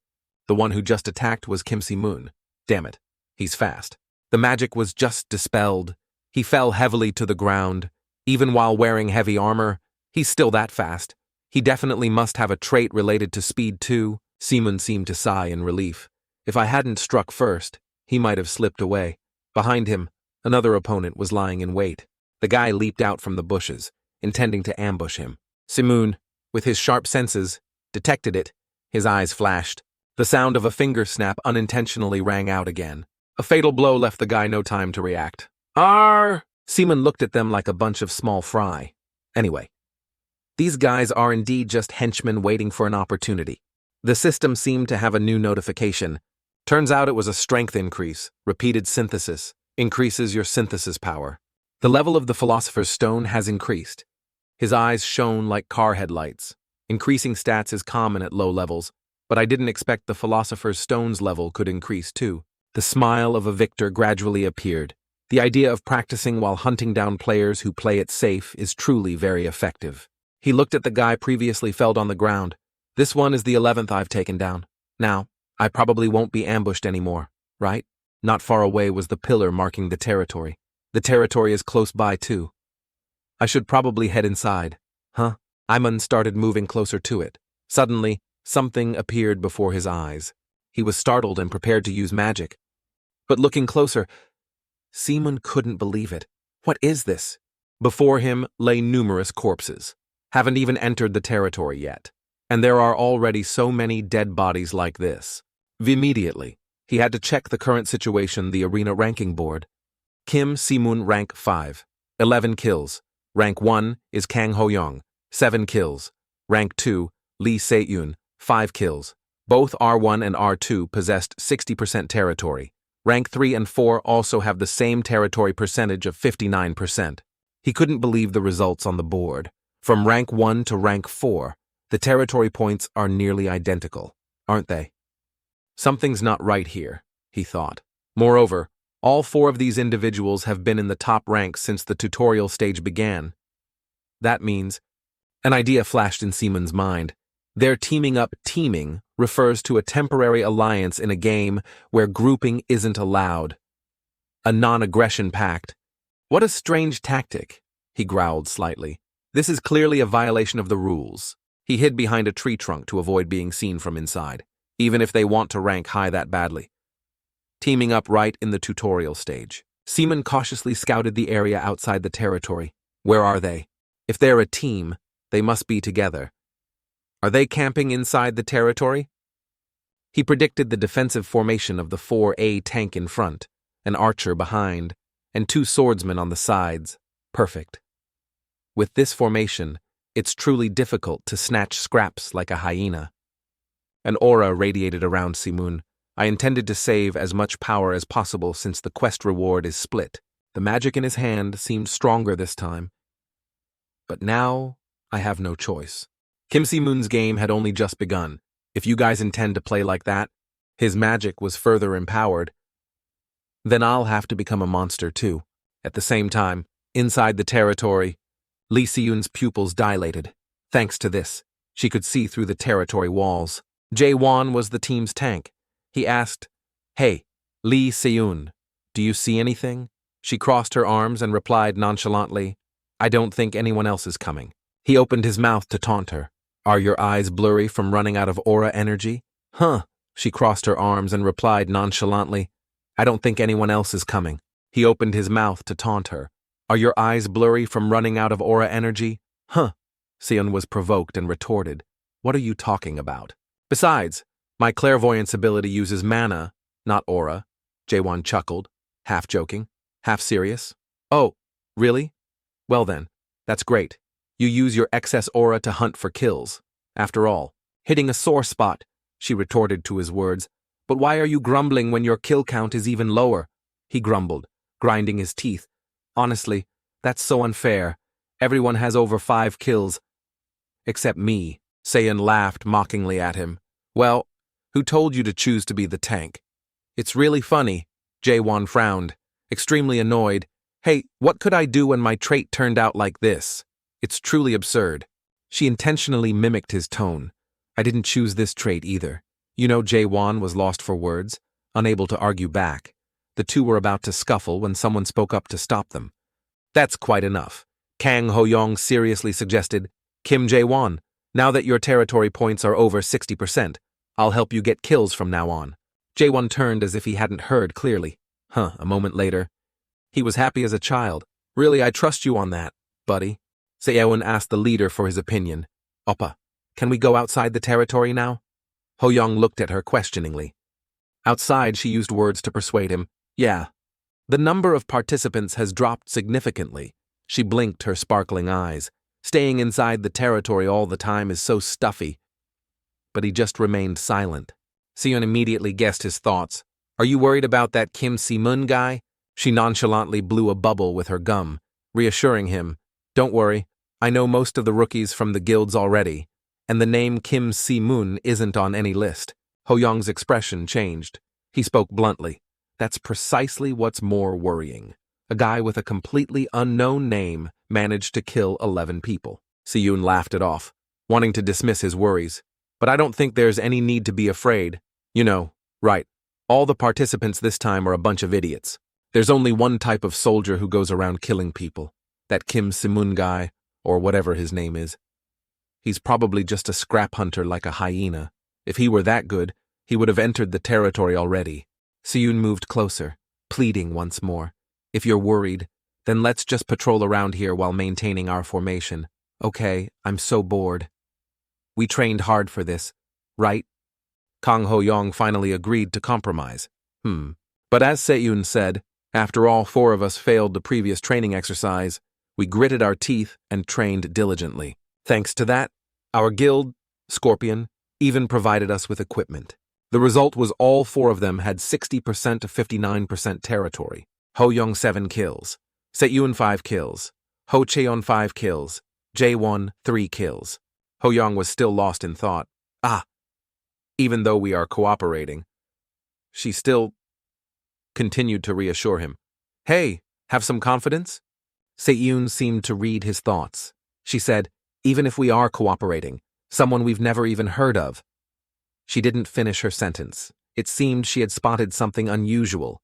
The one who just attacked was Kim Si-moon. Damn it. He's fast. The magic was just dispelled. He fell heavily to the ground. Even while wearing heavy armor, he's still that fast. He definitely must have a trait related to speed too. Si-moon seemed to sigh in relief. If I hadn't struck first, he might have slipped away. Behind him, another opponent was lying in wait. The guy leaped out from the bushes, intending to ambush him. Si-moon, with his sharp senses, detected it. His eyes flashed. The sound of a finger snap unintentionally rang out again. A fatal blow left the guy no time to react. Arr! Si-moon looked at them like a bunch of small fry. Anyway, these guys are indeed just henchmen waiting for an opportunity. The system seemed to have a new notification. Turns out it was a strength increase. Repeated synthesis increases your synthesis power. The level of the Philosopher's Stone has increased. His eyes shone like car headlights. Increasing stats is common at low levels, but I didn't expect the Philosopher's Stone's level could increase too. The smile of a victor gradually appeared. The idea of practicing while hunting down players who play it safe is truly very effective. He looked at the guy previously felled on the ground. This one is the 11th I've taken down. Now, I probably won't be ambushed anymore, right? Not far away was the pillar marking the territory. The territory is close by too. I should probably head inside. Huh? Iman started moving closer to it. Suddenly, something appeared before his eyes. He was startled and prepared to use magic. But looking closer, Si-moon couldn't believe it. What is this? Before him lay numerous corpses. Haven't even entered the territory yet. And there are already so many dead bodies like this. Immediately, he had to check the current situation, the arena ranking board. Kim Si-moon rank 5, 11 kills. Rank 1 is Kang Ho-young, 7 kills. Rank 2, Lee Se-eun, 5 kills. Both R1 and R2 possessed 60% territory. Rank 3 and 4 also have the same territory percentage of 59%. He couldn't believe the results on the board. From rank 1 to rank 4, the territory points are nearly identical, aren't they? Something's not right here, he thought. Moreover, all 4 of these individuals have been in the top ranks since the tutorial stage began. That means, an idea flashed in Si-moon's mind. Their teaming up teaming refers to a temporary alliance in a game where grouping isn't allowed. A non-aggression pact. What a strange tactic, he growled slightly. This is clearly a violation of the rules. He hid behind a tree trunk to avoid being seen from inside, even if they want to rank high that badly. Teaming up right in the tutorial stage. Si-moon cautiously scouted the area outside the territory. Where are they? If they're a team, they must be together. Are they camping inside the territory? He predicted the defensive formation of the 4A tank in front, an archer behind, and 2 swordsmen on the sides. Perfect. With this formation, it's truly difficult to snatch scraps like a hyena. An aura radiated around Simun. I intended to save as much power as possible since the quest reward is split. The magic in his hand seemed stronger this time. But now, I have no choice. Kim Si-moon's game had only just begun. If you guys intend to play like that, his magic was further empowered, then I'll have to become a monster too. At the same time, inside the territory, Lee Si-yoon's pupils dilated. Thanks to this, she could see through the territory walls. Jae-won was the team's tank. He asked, "Hey, Lee Si-yoon, do you see anything?" She crossed her arms and replied nonchalantly, "I don't think anyone else is coming." He opened his mouth to taunt her. "Are your eyes blurry from running out of aura energy?" "Huh." She crossed her arms and replied nonchalantly, "I don't think anyone else is coming." He opened his mouth to taunt her. "Are your eyes blurry from running out of aura energy?" "Huh." Seon was provoked and retorted, "What are you talking about? Besides, my clairvoyance ability uses mana, not aura." Jae-won chuckled, half joking, half serious. "Oh, really? Well then, that's great. You use your excess aura to hunt for kills. After all, hitting a sore spot," she retorted to his words. "But why are you grumbling when your kill count is even lower?" He grumbled, grinding his teeth. "Honestly, that's so unfair. Everyone has over 5 kills. Except me." Seon laughed mockingly at him. "Well, who told you to choose to be the tank?" "It's really funny." Jae-won frowned, extremely annoyed. "Hey, what could I do when my trait turned out like this? It's truly absurd." She intentionally mimicked his tone. "I didn't choose this trait either." You know, Jae-won was lost for words, unable to argue back. The two were about to scuffle when someone spoke up to stop them. "That's quite enough," Kang Ho-young seriously suggested. "Kim Jae-won, now that your territory points are over 60%, I'll help you get kills from now on." Jae-won turned as if he hadn't heard clearly. A moment later. He was happy as a child. "Really, I trust you on that, buddy." Seon asked the leader for his opinion. "Oppa, can we go outside the territory now?" Ho-young looked at her questioningly. Outside, she used words to persuade him. "Yeah." "The number of participants has dropped significantly." She blinked her sparkling eyes. "Staying inside the territory all the time is so stuffy." But he just remained silent. Seon immediately guessed his thoughts. "Are you worried about that Kim Si-moon guy?" She nonchalantly blew a bubble with her gum, reassuring him. "Don't worry, I know most of the rookies from the guilds already, and the name Kim Si-moon isn't on any list." Ho-young's expression changed. He spoke bluntly. "That's precisely what's more worrying. A guy with a completely unknown name managed to kill 11 people. Si-yoon laughed it off, wanting to dismiss his worries. "But I don't think there's any need to be afraid. You know, right, all the participants this time are a bunch of idiots. There's only one type of soldier who goes around killing people. That Kim Si-moon guy, or whatever his name is. He's probably just a scrap hunter like a hyena. If he were that good, he would have entered the territory already." Si-yoon moved closer, pleading once more. "If you're worried, then let's just patrol around here while maintaining our formation." "Okay, I'm so bored." "We trained hard for this, right?" Kang Ho-young finally agreed to compromise. But as Se-yoon said, after all 4 of us failed the previous training exercise, we gritted our teeth and trained diligently. Thanks to that, our guild, Scorpion, even provided us with equipment. The result was all 4 of them had 60% to 59% territory. Ho-young 7 kills, Se-yoon 5 kills, Ho-cheon 5 kills, Jae-won 3 kills. Ho-young was still lost in thought. Even though we are cooperating. She still continued to reassure him. "Hey, have some confidence?" Se-yoon seemed to read his thoughts. She said, "Even if we are cooperating, someone we've never even heard of." She didn't finish her sentence. It seemed she had spotted something unusual.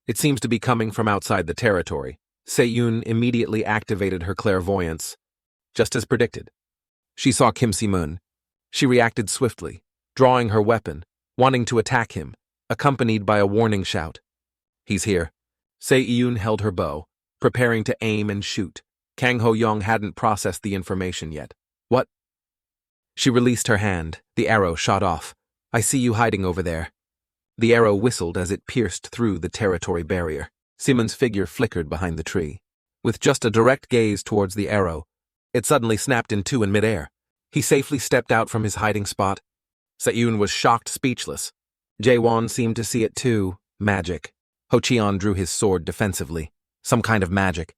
"It seems to be coming from outside the territory." Se-yoon immediately activated her clairvoyance. Just as predicted. She saw Kim Si-moon. She reacted swiftly, drawing her weapon, wanting to attack him, accompanied by a warning shout. "He's here." Se-yoon held her bow, preparing to aim and shoot. Kang Ho-young hadn't processed the information yet. "What?" She released her hand. The arrow shot off. I see you hiding over there. The arrow whistled as it pierced through the territory barrier. Simon's figure flickered behind the tree. With just a direct gaze towards the arrow, it suddenly snapped in two in midair. He safely stepped out from his hiding spot. Seyun was shocked, speechless. Jaewon seemed to see it too. Magic. Ho Cheon drew his sword defensively. Some kind of magic.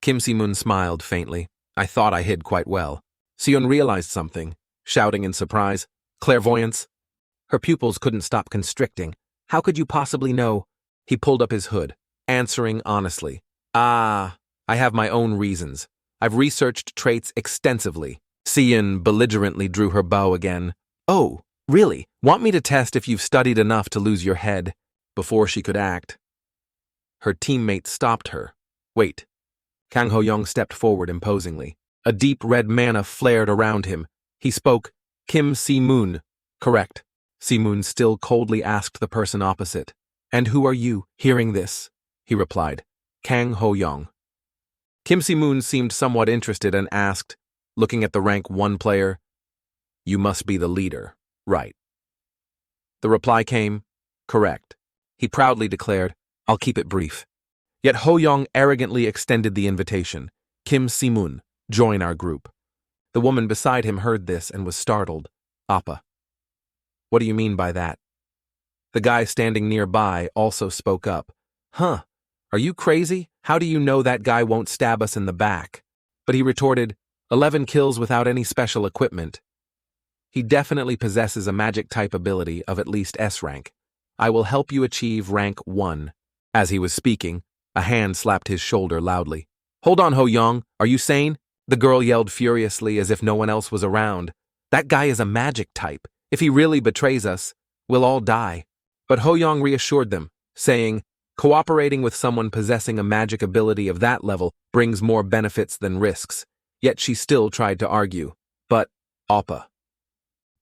Kim Si-moon smiled faintly. I thought I hid quite well. Seyun realized something, shouting in surprise. Clairvoyance? Her pupils couldn't stop constricting. How could you possibly know? He pulled up his hood, answering honestly. I have my own reasons. I've researched traits extensively. Seyun belligerently drew her bow again. Oh, really? Want me to test if you've studied enough to lose your head? Before she could act, her teammate stopped her. Wait. Kang Ho-young stepped forward imposingly. A deep red mana flared around him. He spoke. Kim Si-moon. Correct. Si-moon still coldly asked the person opposite. And who are you? Hearing this, he replied. Kang Ho-young. Kim Si-moon seemed somewhat interested and asked, looking at the rank 1 player, You must be the leader, right? The reply came, correct. He proudly declared, I'll keep it brief. Yet Ho-young arrogantly extended the invitation. Kim Si-moon, join our group. The woman beside him heard this and was startled. Appa. What do you mean by that? The guy standing nearby also spoke up. Huh, are you crazy? How do you know that guy won't stab us in the back? But he retorted, 11 kills without any special equipment. He definitely possesses a magic type ability of at least S rank. I will help you achieve rank 1. As he was speaking, a hand slapped his shoulder loudly. Hold on, Ho-young, are you sane? The girl yelled furiously as if no one else was around. That guy is a magic type. If he really betrays us, we'll all die. But Ho-young reassured them, saying, cooperating with someone possessing a magic ability of that level brings more benefits than risks. Yet she still tried to argue. But, Appa.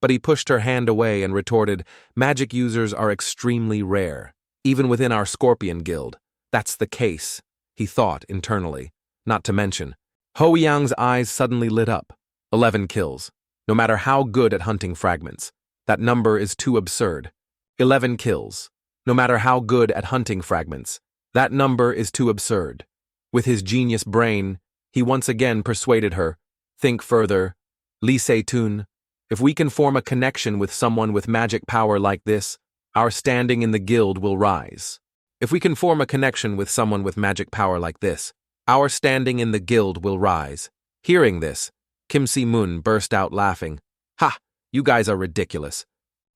But he pushed her hand away and retorted, magic users are extremely rare. Even within our Scorpion Guild. That's the case, he thought internally. Not to mention, Ho-young's eyes suddenly lit up. 11 kills. No matter how good at hunting fragments. That number is too absurd. 11 kills. No matter how good at hunting fragments. That number is too absurd. With his genius brain, he once again persuaded her. Think further. Lee Se-tun, if we can form a connection with someone with magic power like this, our standing in the guild will rise. If we can form a connection with someone with magic power like this, our standing in the guild will rise. Hearing this, Kim Si-moon burst out laughing. Ha! You guys are ridiculous.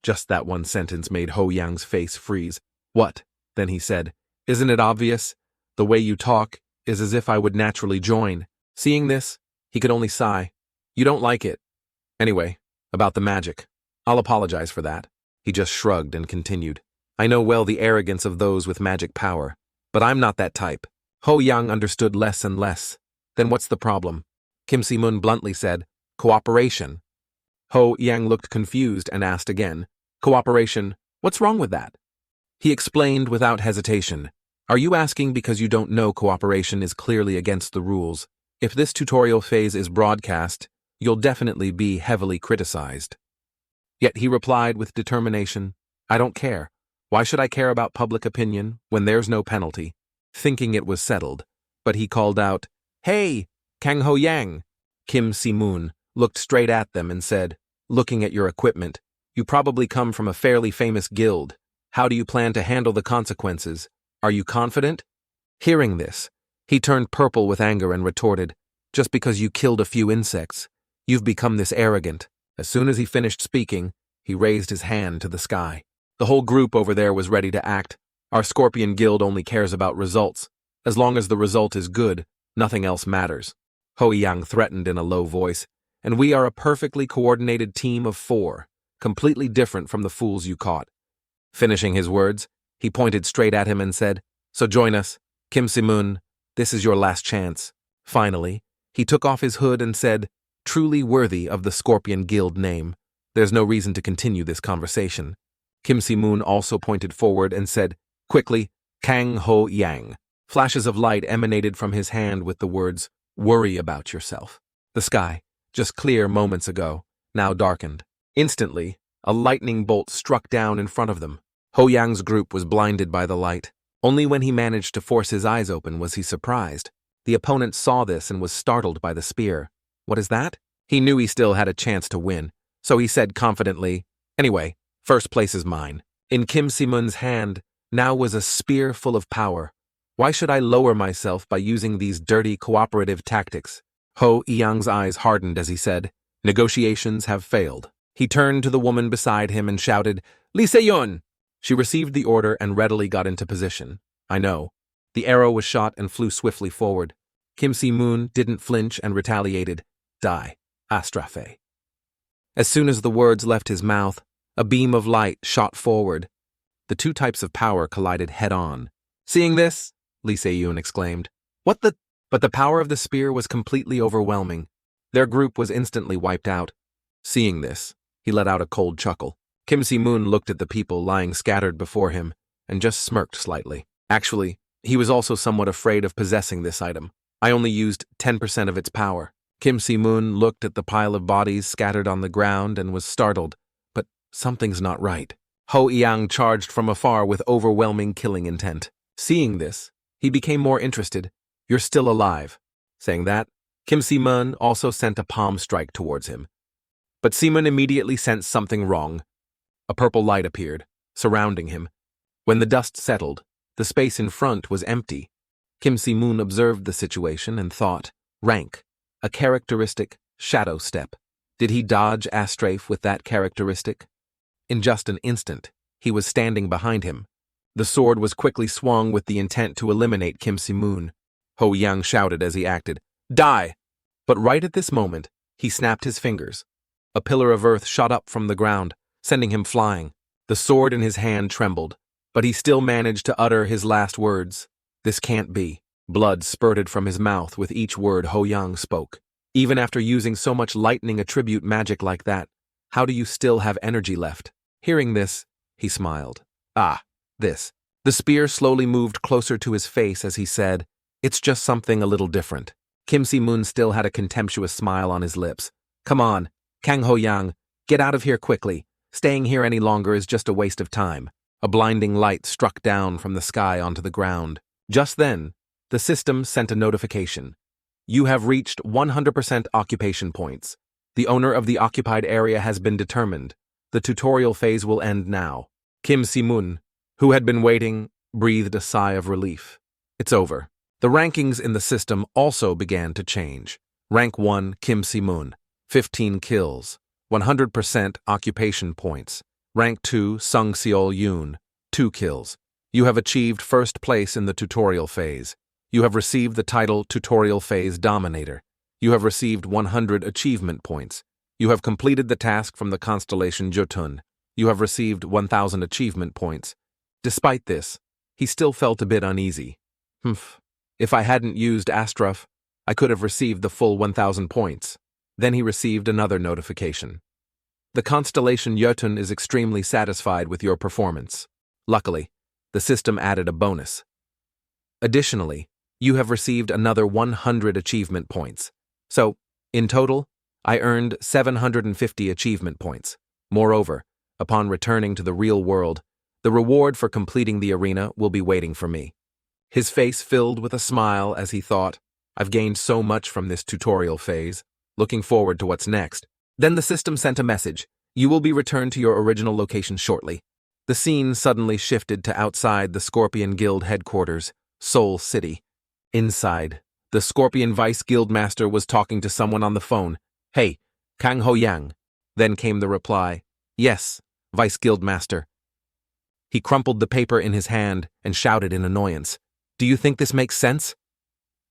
Just that one sentence made Ho-young's face freeze. What? Then he said, isn't it obvious? The way you talk is as if I would naturally join. Seeing this, he could only sigh. You don't like it. Anyway, about the magic. I'll apologize for that. He just shrugged and continued. I know well the arrogance of those with magic power, but I'm not that type. Ho-young understood less and less. Then what's the problem? Kim Si-moon bluntly said, cooperation. Ho-young looked confused and asked again, cooperation, what's wrong with that? He explained without hesitation, are you asking because you don't know cooperation is clearly against the rules? If this tutorial phase is broadcast, you'll definitely be heavily criticized. Yet he replied with determination, I don't care. Why should I care about public opinion when there's no penalty? Thinking it was settled, but he called out, Hey, Kang Ho-yang! Kim Si-moon looked straight at them and said, looking at your equipment, you probably come from a fairly famous guild. How do you plan to handle the consequences? Are you confident? Hearing this, he turned purple with anger and retorted, just because you killed a few insects, you've become this arrogant. As soon as he finished speaking, he raised his hand to the sky. The whole group over there was ready to act. Our Scorpion Guild only cares about results. As long as the result is good, nothing else matters. Ho-young threatened in a low voice, and we are a perfectly coordinated team of 4, completely different from the fools you caught. Finishing his words, he pointed straight at him and said, So join us, Kim Si-moon, this is your last chance. Finally, he took off his hood and said, Truly worthy of the Scorpion Guild name. There's no reason to continue this conversation. Kim Si-moon also pointed forward and said, quickly, Kang Ho-yang. Flashes of light emanated from his hand with the words, Worry about yourself. The sky, just clear moments ago, now darkened. Instantly, a lightning bolt struck down in front of them. Ho Yang's group was blinded by the light. Only when he managed to force his eyes open was he surprised. The opponent saw this and was startled by the spear. What is that? He knew he still had a chance to win, so he said confidently, "Anyway, first place is mine." In Kim Si-moon's hand now was a spear full of power. Why should I lower myself by using these dirty cooperative tactics? Ho Yang's eyes hardened as he said, "Negotiations have failed." He turned to the woman beside him and shouted, "Lee Se-yun!" She received the order and readily got into position. I know. The arrow was shot and flew swiftly forward. Kim Si-moon didn't flinch and retaliated. Die, Astrafe. As soon as the words left his mouth, a beam of light shot forward. The two types of power collided head-on. Seeing this, Lee Se-yun exclaimed, "What the—" But the power of the spear was completely overwhelming. Their group was instantly wiped out. Seeing this, he let out a cold chuckle. Kim Si-moon looked at the people lying scattered before him and just smirked slightly. Actually, he was also somewhat afraid of possessing this item. I only used 10% of its power. Kim Si-moon looked at the pile of bodies scattered on the ground and was startled, but something's not right. Ho Yang charged from afar with overwhelming killing intent. Seeing this, he became more interested. "You're still alive." Saying that, Kim Si-moon also sent a palm strike towards him. But Si-moon immediately sensed something wrong. A purple light appeared, surrounding him. When the dust settled, the space in front was empty. Kim Si-moon observed the situation and thought, rank, a characteristic shadow step. Did he dodge Astrafe with that characteristic? In just an instant, he was standing behind him. The sword was quickly swung with the intent to eliminate Kim Si-moon. Ho Yang shouted as he acted, "Die!" But right at this moment, he snapped his fingers. A pillar of earth shot up from the ground, sending him flying. The sword in his hand trembled, but he still managed to utter his last words. "This can't be." Blood spurted from his mouth with each word Ho Yang spoke. Even after using so much lightning attribute magic like that, how do you still have energy left? Hearing this, he smiled. "Ah, this." The spear slowly moved closer to his face as he said, "It's just something a little different." Kim Si-moon still had a contemptuous smile on his lips. "Come on, Kang Ho Yang, get out of here quickly. Staying here any longer is just a waste of time." A blinding light struck down from the sky onto the ground. Just then, the system sent a notification. "You have reached 100% occupation points. The owner of the occupied area has been determined. The tutorial phase will end now." Kim Si-moon, who had been waiting, breathed a sigh of relief. It's over. The rankings in the system also began to change. Rank 1, Kim Si-moon, 15 kills, 100% occupation points. Rank 2, Sung Seol-yoon, 2 kills. You have achieved first place in the tutorial phase. You have received the title Tutorial Phase Dominator. You have received 100 achievement points. You have completed the task from the constellation Jotun. You have received 1,000 achievement points. Despite this, he still felt a bit uneasy. If I hadn't used Astraf, I could have received the full 1,000 points. Then he received another notification. The constellation Jotun is extremely satisfied with your performance. Luckily, the system added a bonus. Additionally, you have received another 100 achievement points. So, in total, I earned 750 achievement points. Moreover, upon returning to the real world, the reward for completing the arena will be waiting for me. His face filled with a smile as he thought, I've gained so much from this tutorial phase, looking forward to what's next. Then the system sent a message. You will be returned to your original location shortly. The scene suddenly shifted to outside the Scorpion Guild headquarters, Seoul City. Inside, the Scorpion Vice Guildmaster was talking to someone on the phone. Hey, Kang Ho Yang. Then came the reply. Yes, Vice Guildmaster. He crumpled the paper in his hand and shouted in annoyance. Do you think this makes sense?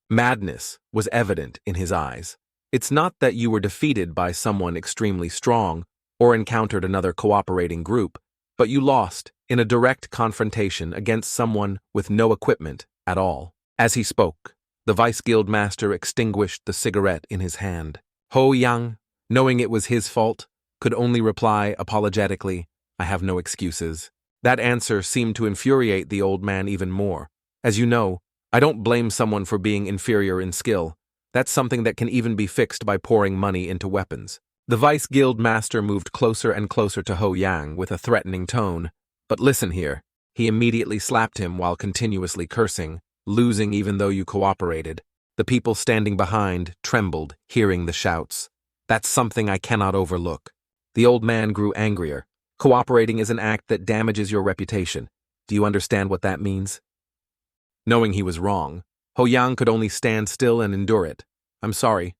Madness was evident in his eyes. It's not that you were defeated by someone extremely strong or encountered another cooperating group, but you lost in a direct confrontation against someone with no equipment at all. As he spoke, the Vice Guildmaster extinguished the cigarette in his hand. Ho Yang, knowing it was his fault, could only reply apologetically, I have no excuses. That answer seemed to infuriate the old man even more. As you know, I don't blame someone for being inferior in skill. That's something that can even be fixed by pouring money into weapons. The Vice Guild Master moved closer and closer to Ho Yang with a threatening tone. But listen here. He immediately slapped him while continuously cursing, losing even though you cooperated. The people standing behind trembled, hearing the shouts. That's something I cannot overlook. The old man grew angrier. Cooperating is an act that damages your reputation. Do you understand what that means? Knowing he was wrong, Ho Yang could only stand still and endure it. I'm sorry.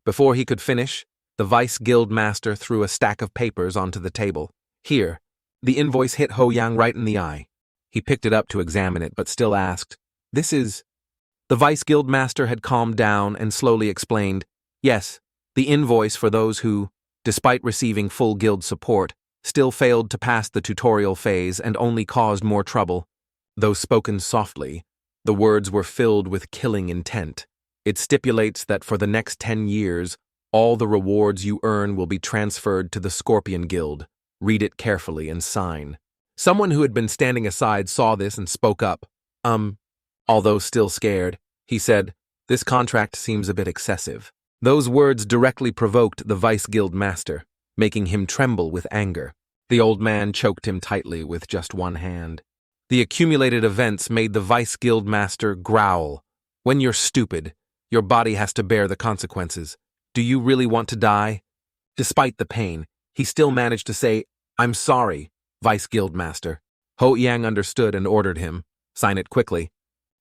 Before he could finish, the Vice Guild Master threw a stack of papers onto the table. Here, the invoice hit Ho Yang right in the eye. He picked it up to examine it, but still asked, "This is—" The Vice Guild Master had calmed down and slowly explained, "Yes, the invoice for those who, despite receiving full guild support, still failed to pass the tutorial phase and only caused more trouble." Though spoken softly, the words were filled with killing intent. It stipulates that for the next 10 years, all the rewards you earn will be transferred to the Scorpion Guild. Read it carefully and sign. Someone who had been standing aside saw this and spoke up. Although still scared, he said, "This contract seems a bit excessive." Those words directly provoked the Vice Guild Master, making him tremble with anger. The old man choked him tightly with just one hand. The accumulated events made the Vice Guild Master growl. When you're stupid, your body has to bear the consequences. Do you really want to die? Despite the pain, he still managed to say, "I'm sorry, Vice Guild Master." Ho Yang understood and ordered him, "Sign it quickly."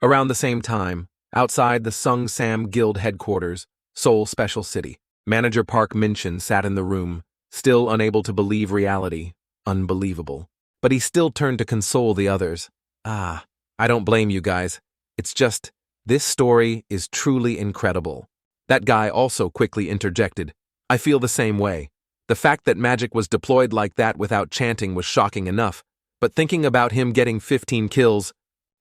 Around the same time, outside the Sung Sam Guild headquarters, Seoul Special City, Manager Park Min-shin sat in the room, still unable to believe reality. Unbelievable. But he still turned to console the others. "I don't blame you guys. It's just, this story is truly incredible." That guy also quickly interjected, "I feel the same way. The fact that magic was deployed like that without chanting was shocking enough, but thinking about him getting 15 kills,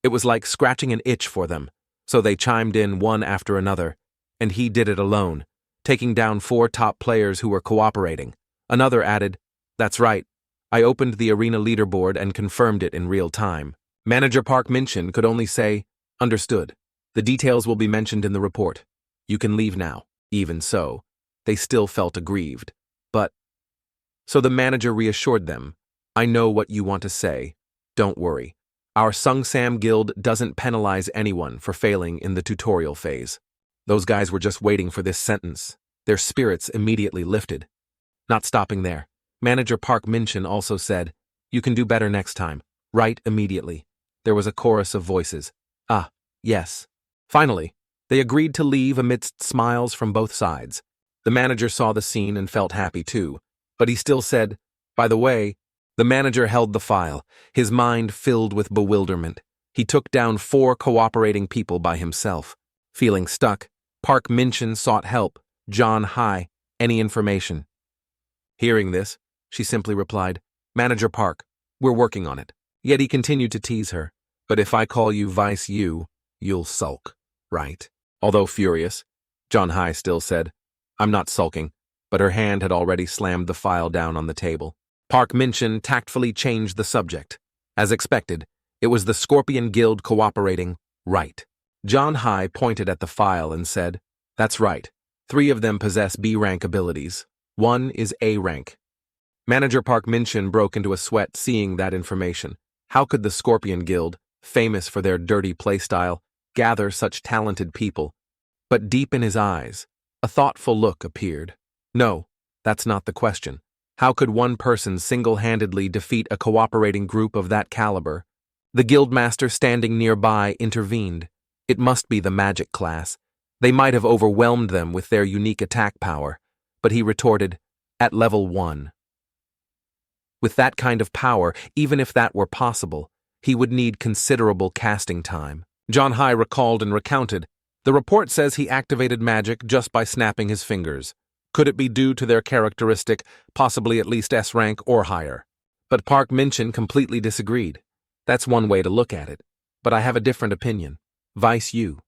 it was like scratching an itch for them, so they chimed in one after another, and he did it alone, taking down 4 top players who were cooperating." Another added, "That's right. I opened the arena leaderboard and confirmed it in real time." Manager Park Min-shin could only say, "Understood. The details will be mentioned in the report. You can leave now." Even so, they still felt aggrieved. But, so the manager reassured them, "I know what you want to say. Don't worry. Our Sung Sam Guild doesn't penalize anyone for failing in the tutorial phase." Those guys were just waiting for this sentence. Their spirits immediately lifted. Not stopping there, Manager Park Min-shin also said, "You can do better next time. Write immediately." There was a chorus of voices. Yes. Finally, they agreed to leave amidst smiles from both sides. The manager saw the scene and felt happy too, but he still said, "By the way," the manager held the file, his mind filled with bewilderment. He took down 4 cooperating people by himself. Feeling stuck, Park Min-shin sought help. "John, hi. Any information?" Hearing this, she simply replied, "Manager Park, we're working on it." Yet he continued to tease her. "But if I call you Vice U, you'll sulk, right?" Although furious, John Hai still said, "I'm not sulking," but her hand had already slammed the file down on the table. Park Min-shin tactfully changed the subject. As expected, it was the Scorpion Guild cooperating, right? John Hai pointed at the file and said, "That's right. 3 of them possess B-rank abilities. 1 is A-rank." Manager Park Min-shin broke into a sweat seeing that information. How could the Scorpion Guild, famous for their dirty playstyle, gather such talented people? But deep in his eyes, a thoughtful look appeared. No, that's not the question. How could one person single-handedly defeat a cooperating group of that caliber? The guildmaster standing nearby intervened. It must be the magic class. They might have overwhelmed them with their unique attack power, but he retorted, "At level 1. With that kind of power, even if that were possible, he would need considerable casting time." John Hai recalled and recounted, "The report says he activated magic just by snapping his fingers. Could it be due to their characteristic, possibly at least S-rank or higher?" But Park Min-shin completely disagreed. "That's one way to look at it, but I have a different opinion. Vice U."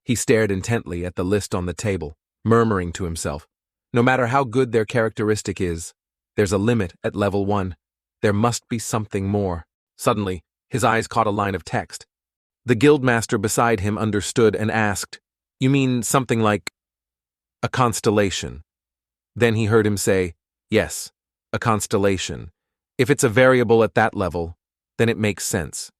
He stared intently at the list on the table, murmuring to himself, "No matter how good their characteristic is, there's a limit at level 1. There must be something more." Suddenly, his eyes caught a line of text. The guildmaster beside him understood and asked, "You mean something like a constellation?" Then he heard him say, yes, a constellation. If it's a variable at that level, then it makes sense.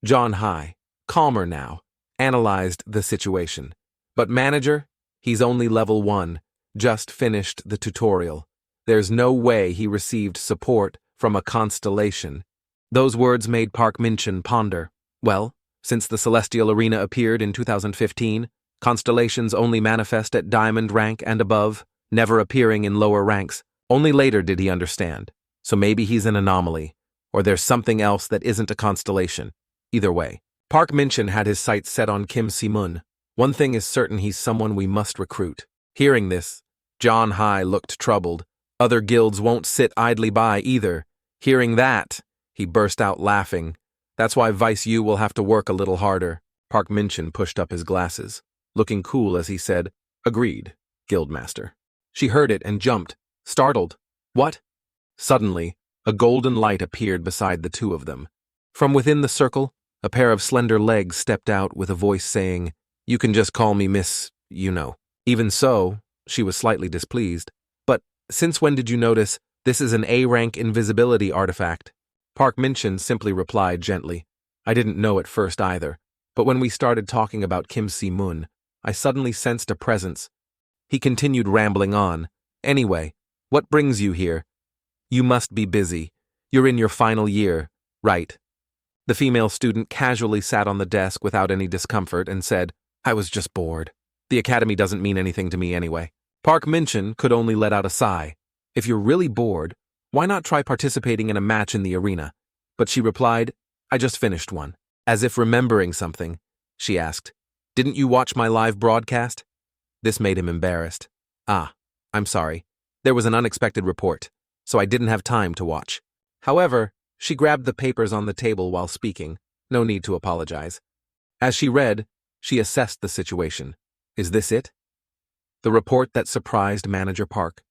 John High, calmer now, analyzed the situation. But manager, he's only level 1, just finished the tutorial. There's no way he received support from a constellation. Those words made Park Min-chan ponder. Well, since the Celestial Arena appeared in 2015, constellations only manifest at diamond rank and above, never appearing in lower ranks. Only later did he understand. So maybe he's an anomaly, or there's something else that isn't a constellation. Either way, Park Min-chan had his sights set on Kim Si-moon. One thing is certain, he's someone we must recruit. Hearing this, John High looked troubled. Other guilds won't sit idly by either. Hearing that, he burst out laughing. That's why Vice U will have to work a little harder. Park Min-chan pushed up his glasses, looking cool as he said, agreed, Guildmaster. She heard it and jumped, startled. What? Suddenly, a golden light appeared beside the two of them. From within the circle, a pair of slender legs stepped out with a voice saying, you can just call me Miss, you know. Even so, she was slightly displeased. But since when did you notice this is an A-rank invisibility artifact? Park Min-chan simply replied gently, I didn't know at first either, but when we started talking about Kim Si-moon, I suddenly sensed a presence. He continued rambling on. Anyway, what brings you here? You must be busy. You're in your final year, right? The female student casually sat on the desk without any discomfort and said, I was just bored. The academy doesn't mean anything to me anyway. Park Min-chan could only let out a sigh. If you're really bored, why not try participating in a match in the arena? But she replied, I just finished one. As if remembering something, she asked, didn't you watch my live broadcast? This made him embarrassed. Ah, I'm sorry. There was an unexpected report, so I didn't have time to watch. However, she grabbed the papers on the table while speaking. No need to apologize. As she read, she assessed the situation. Is this it? The report that surprised Manager Park.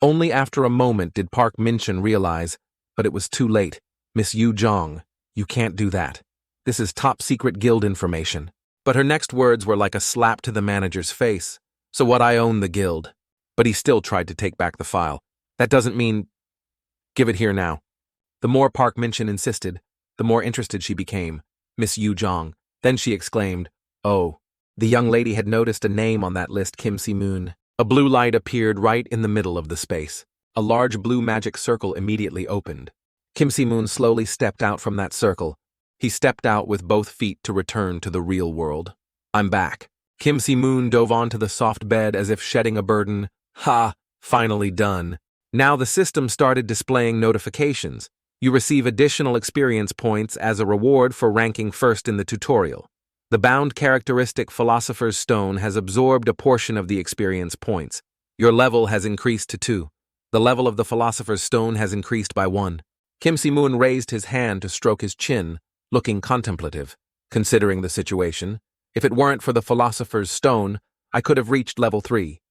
Only after a moment did Park Min-chan realize, but it was too late. Miss Yu Jong, you can't do that. This is top-secret guild information. But her next words were like a slap to the manager's face. So what, I own the guild. But he still tried to take back the file. That doesn't mean... Give it here now. The more Park Min-chan insisted, the more interested she became. Miss Yu Jong. Then she exclaimed, oh. The young lady had noticed a name on that list, Kim Si-moon. A blue light appeared right in the middle of the space. A large blue magic circle immediately opened. Kim Si-moon slowly stepped out from that circle. He stepped out with both feet to return to the real world. I'm back. Kim Si-moon dove onto the soft bed as if shedding a burden. Ha! Finally done. Now the system started displaying notifications. You receive additional experience points as a reward for ranking first in the tutorial. The bound characteristic Philosopher's Stone has absorbed a portion of the experience points. Your level has increased to 2. The level of the Philosopher's Stone has increased by 1. Kim Si-moon raised his hand to stroke his chin, looking contemplative. Considering the situation, if it weren't for the Philosopher's Stone, I could have reached level 3.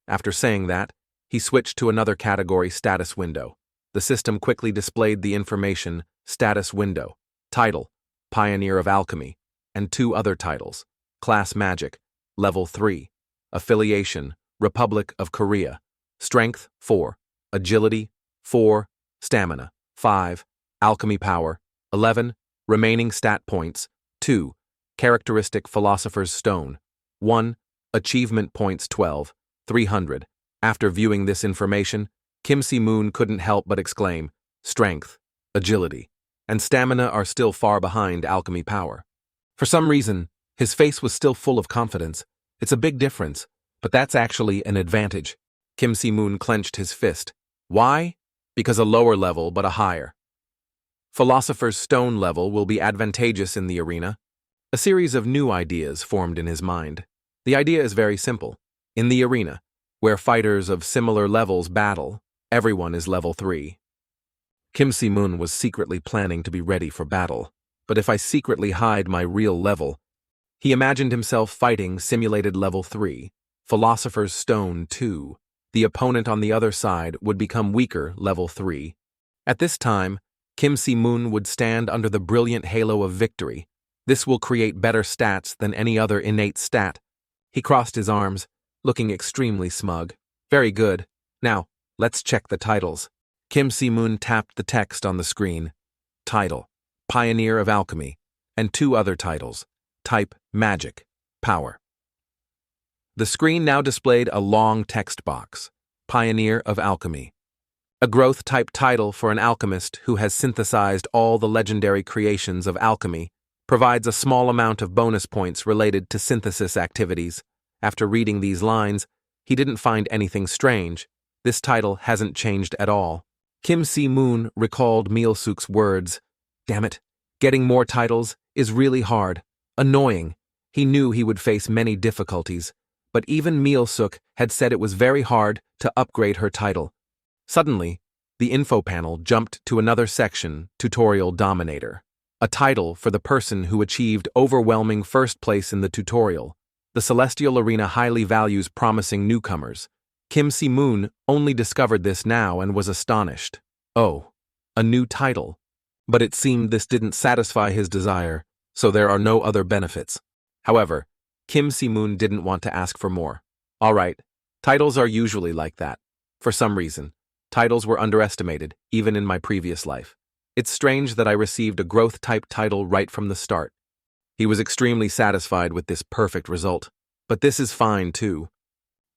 After saying that, he switched to another category status window. The system quickly displayed the information, status window, title, Pioneer of Alchemy, and 2 other titles, Class Magic, Level 3, Affiliation, Republic of Korea, Strength 4, Agility 4, Stamina 5, Alchemy Power 11, Remaining Stat Points 2, Characteristic Philosopher's Stone 1, Achievement Points 12, 300. After viewing this information, Kim Si-moon couldn't help but exclaim, Strength, Agility, and Stamina are still far behind Alchemy Power. For some reason, his face was still full of confidence. It's a big difference, but that's actually an advantage. Kim Si-moon clenched his fist. Why? Because a lower level, but a higher. Philosopher's Stone level will be advantageous in the arena. A series of new ideas formed in his mind. The idea is very simple. In the arena, where fighters of similar levels battle, everyone is level 3. Kim Si-moon was secretly planning to be ready for battle. But if I secretly hide my real level, he imagined himself fighting simulated level 3, Philosopher's Stone 2. The opponent on the other side would become weaker level 3. At this time, Kim Si-moon would stand under the brilliant halo of victory. This will create better stats than any other innate stat. He crossed his arms, looking extremely smug. Very good. Now, let's check the titles. Kim Si-moon tapped the text on the screen. Title: Pioneer of Alchemy, and two other titles. Type: Magic, Power. The screen now displayed a long text box. Pioneer of Alchemy. A growth-type title for an alchemist who has synthesized all the legendary creations of alchemy, provides a small amount of bonus points related to synthesis activities. After reading these lines, he didn't find anything strange. This title hasn't changed at all. Kim Si-moon recalled Myeol-suk's words. Damn it, getting more titles is really hard. Annoying. He knew he would face many difficulties, but even Myeol-suk had said it was very hard to upgrade her title. Suddenly, the info panel jumped to another section, Tutorial Dominator. A title for the person who achieved overwhelming first place in the tutorial. The Celestial Arena highly values promising newcomers. Kim Si-moon only discovered this now and was astonished. Oh, a new title. But it seemed this didn't satisfy his desire, so there are no other benefits. However, Kim Si-moon didn't want to ask for more. All right, titles are usually like that. For some reason, titles were underestimated, even in my previous life. It's strange that I received a growth-type title right from the start. He was extremely satisfied with this perfect result. But this is fine, too.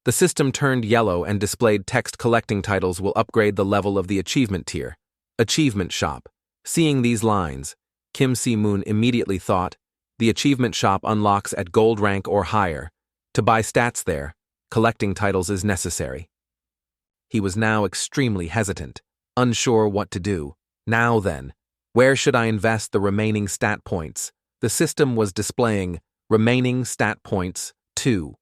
The system turned yellow and displayed text collecting titles will upgrade the level of the achievement tier. Achievement Shop. Seeing these lines, Kim Si-moon immediately thought, the achievement shop unlocks at gold rank or higher. To buy stats there, collecting titles is necessary. He was now extremely hesitant, unsure what to do. Now then, where should I invest the remaining stat points? The system was displaying remaining stat points 2.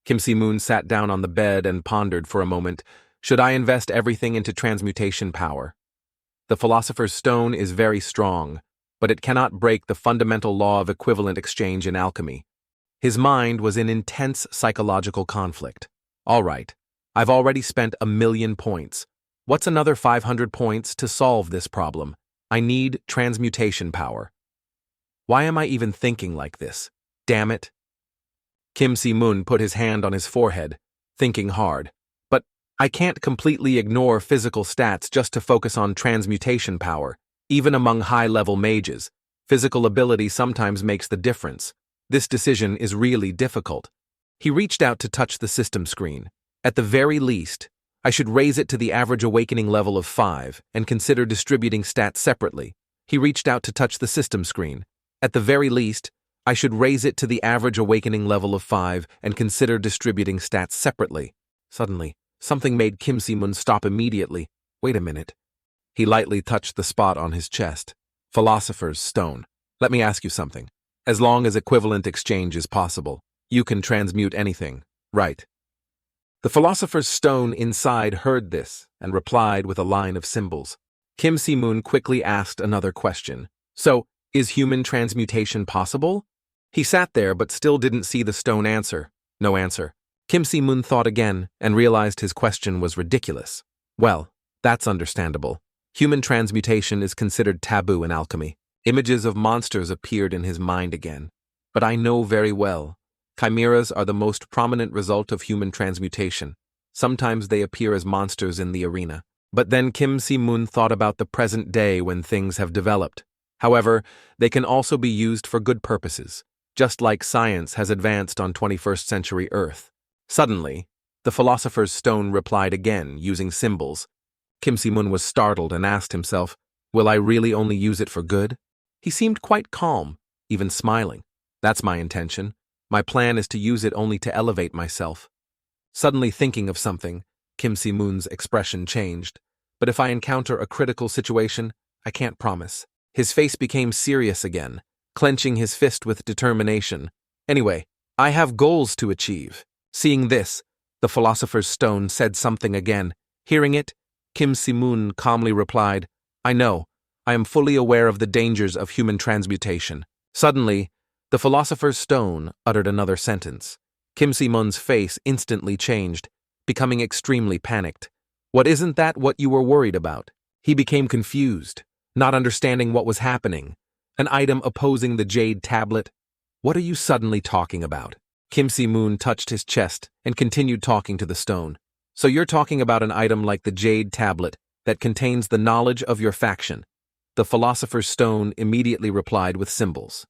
Kim Si-moon sat down on the bed and pondered for a moment. Should I invest everything into transmutation power? The Philosopher's Stone is very strong, but it cannot break the fundamental law of equivalent exchange in alchemy. His mind was in intense psychological conflict. All right, I've already spent 1,000,000 points. What's another 500 points to solve this problem? I need transmutation power. Why am I even thinking like this? Damn it. Kim Si-moon put his hand on his forehead, thinking hard. But I can't completely ignore physical stats just to focus on transmutation power. Even among high-level mages, physical ability sometimes makes the difference. This decision is really difficult. He reached out to touch the system screen. At the very least, I should raise it to the average awakening level of 5 and consider distributing stats separately. He reached out to touch the system screen. At the very least, I should raise it to the average awakening level of 5 and consider distributing stats separately. Suddenly, something made Kim Si-moon stop immediately. Wait a minute. He lightly touched the spot on his chest. Philosopher's Stone. Let me ask you something. As long as equivalent exchange is possible, you can transmute anything, right? The Philosopher's Stone inside heard this and replied with a line of symbols. Kim Si-moon quickly asked another question. So, is human transmutation possible? He sat there but still didn't see the stone answer. No answer. Kim Si-moon thought again and realized his question was ridiculous. Well, that's understandable. Human transmutation is considered taboo in alchemy. Images of monsters appeared in his mind again. But I know very well. Chimeras are the most prominent result of human transmutation. Sometimes they appear as monsters in the arena. But then Kim Si-moon thought about the present day when things have developed. However, they can also be used for good purposes, just like science has advanced on 21st century Earth. Suddenly, the Philosopher's Stone replied again, using symbols. Kim Si-moon was startled and asked himself, will I really only use it for good? He seemed quite calm, even smiling. That's my intention. My plan is to use it only to elevate myself. Suddenly thinking of something, Kim Si-moon's expression changed. But if I encounter a critical situation, I can't promise. His face became serious again, clenching his fist with determination. Anyway, I have goals to achieve. Seeing this, the Philosopher's Stone said something again. Hearing it, Kim Si-moon calmly replied, I know. I am fully aware of the dangers of human transmutation. Suddenly, the Philosopher's Stone uttered another sentence. Kim Si-moon's face instantly changed, becoming extremely panicked. What, isn't that what you were worried about? He became confused, not understanding what was happening. An item opposing the jade tablet? What are you suddenly talking about? Kim Si-moon touched his chest and continued talking to the stone. So you're talking about an item like the Jade Tablet that contains the knowledge of your faction. The Philosopher's Stone immediately replied with symbols.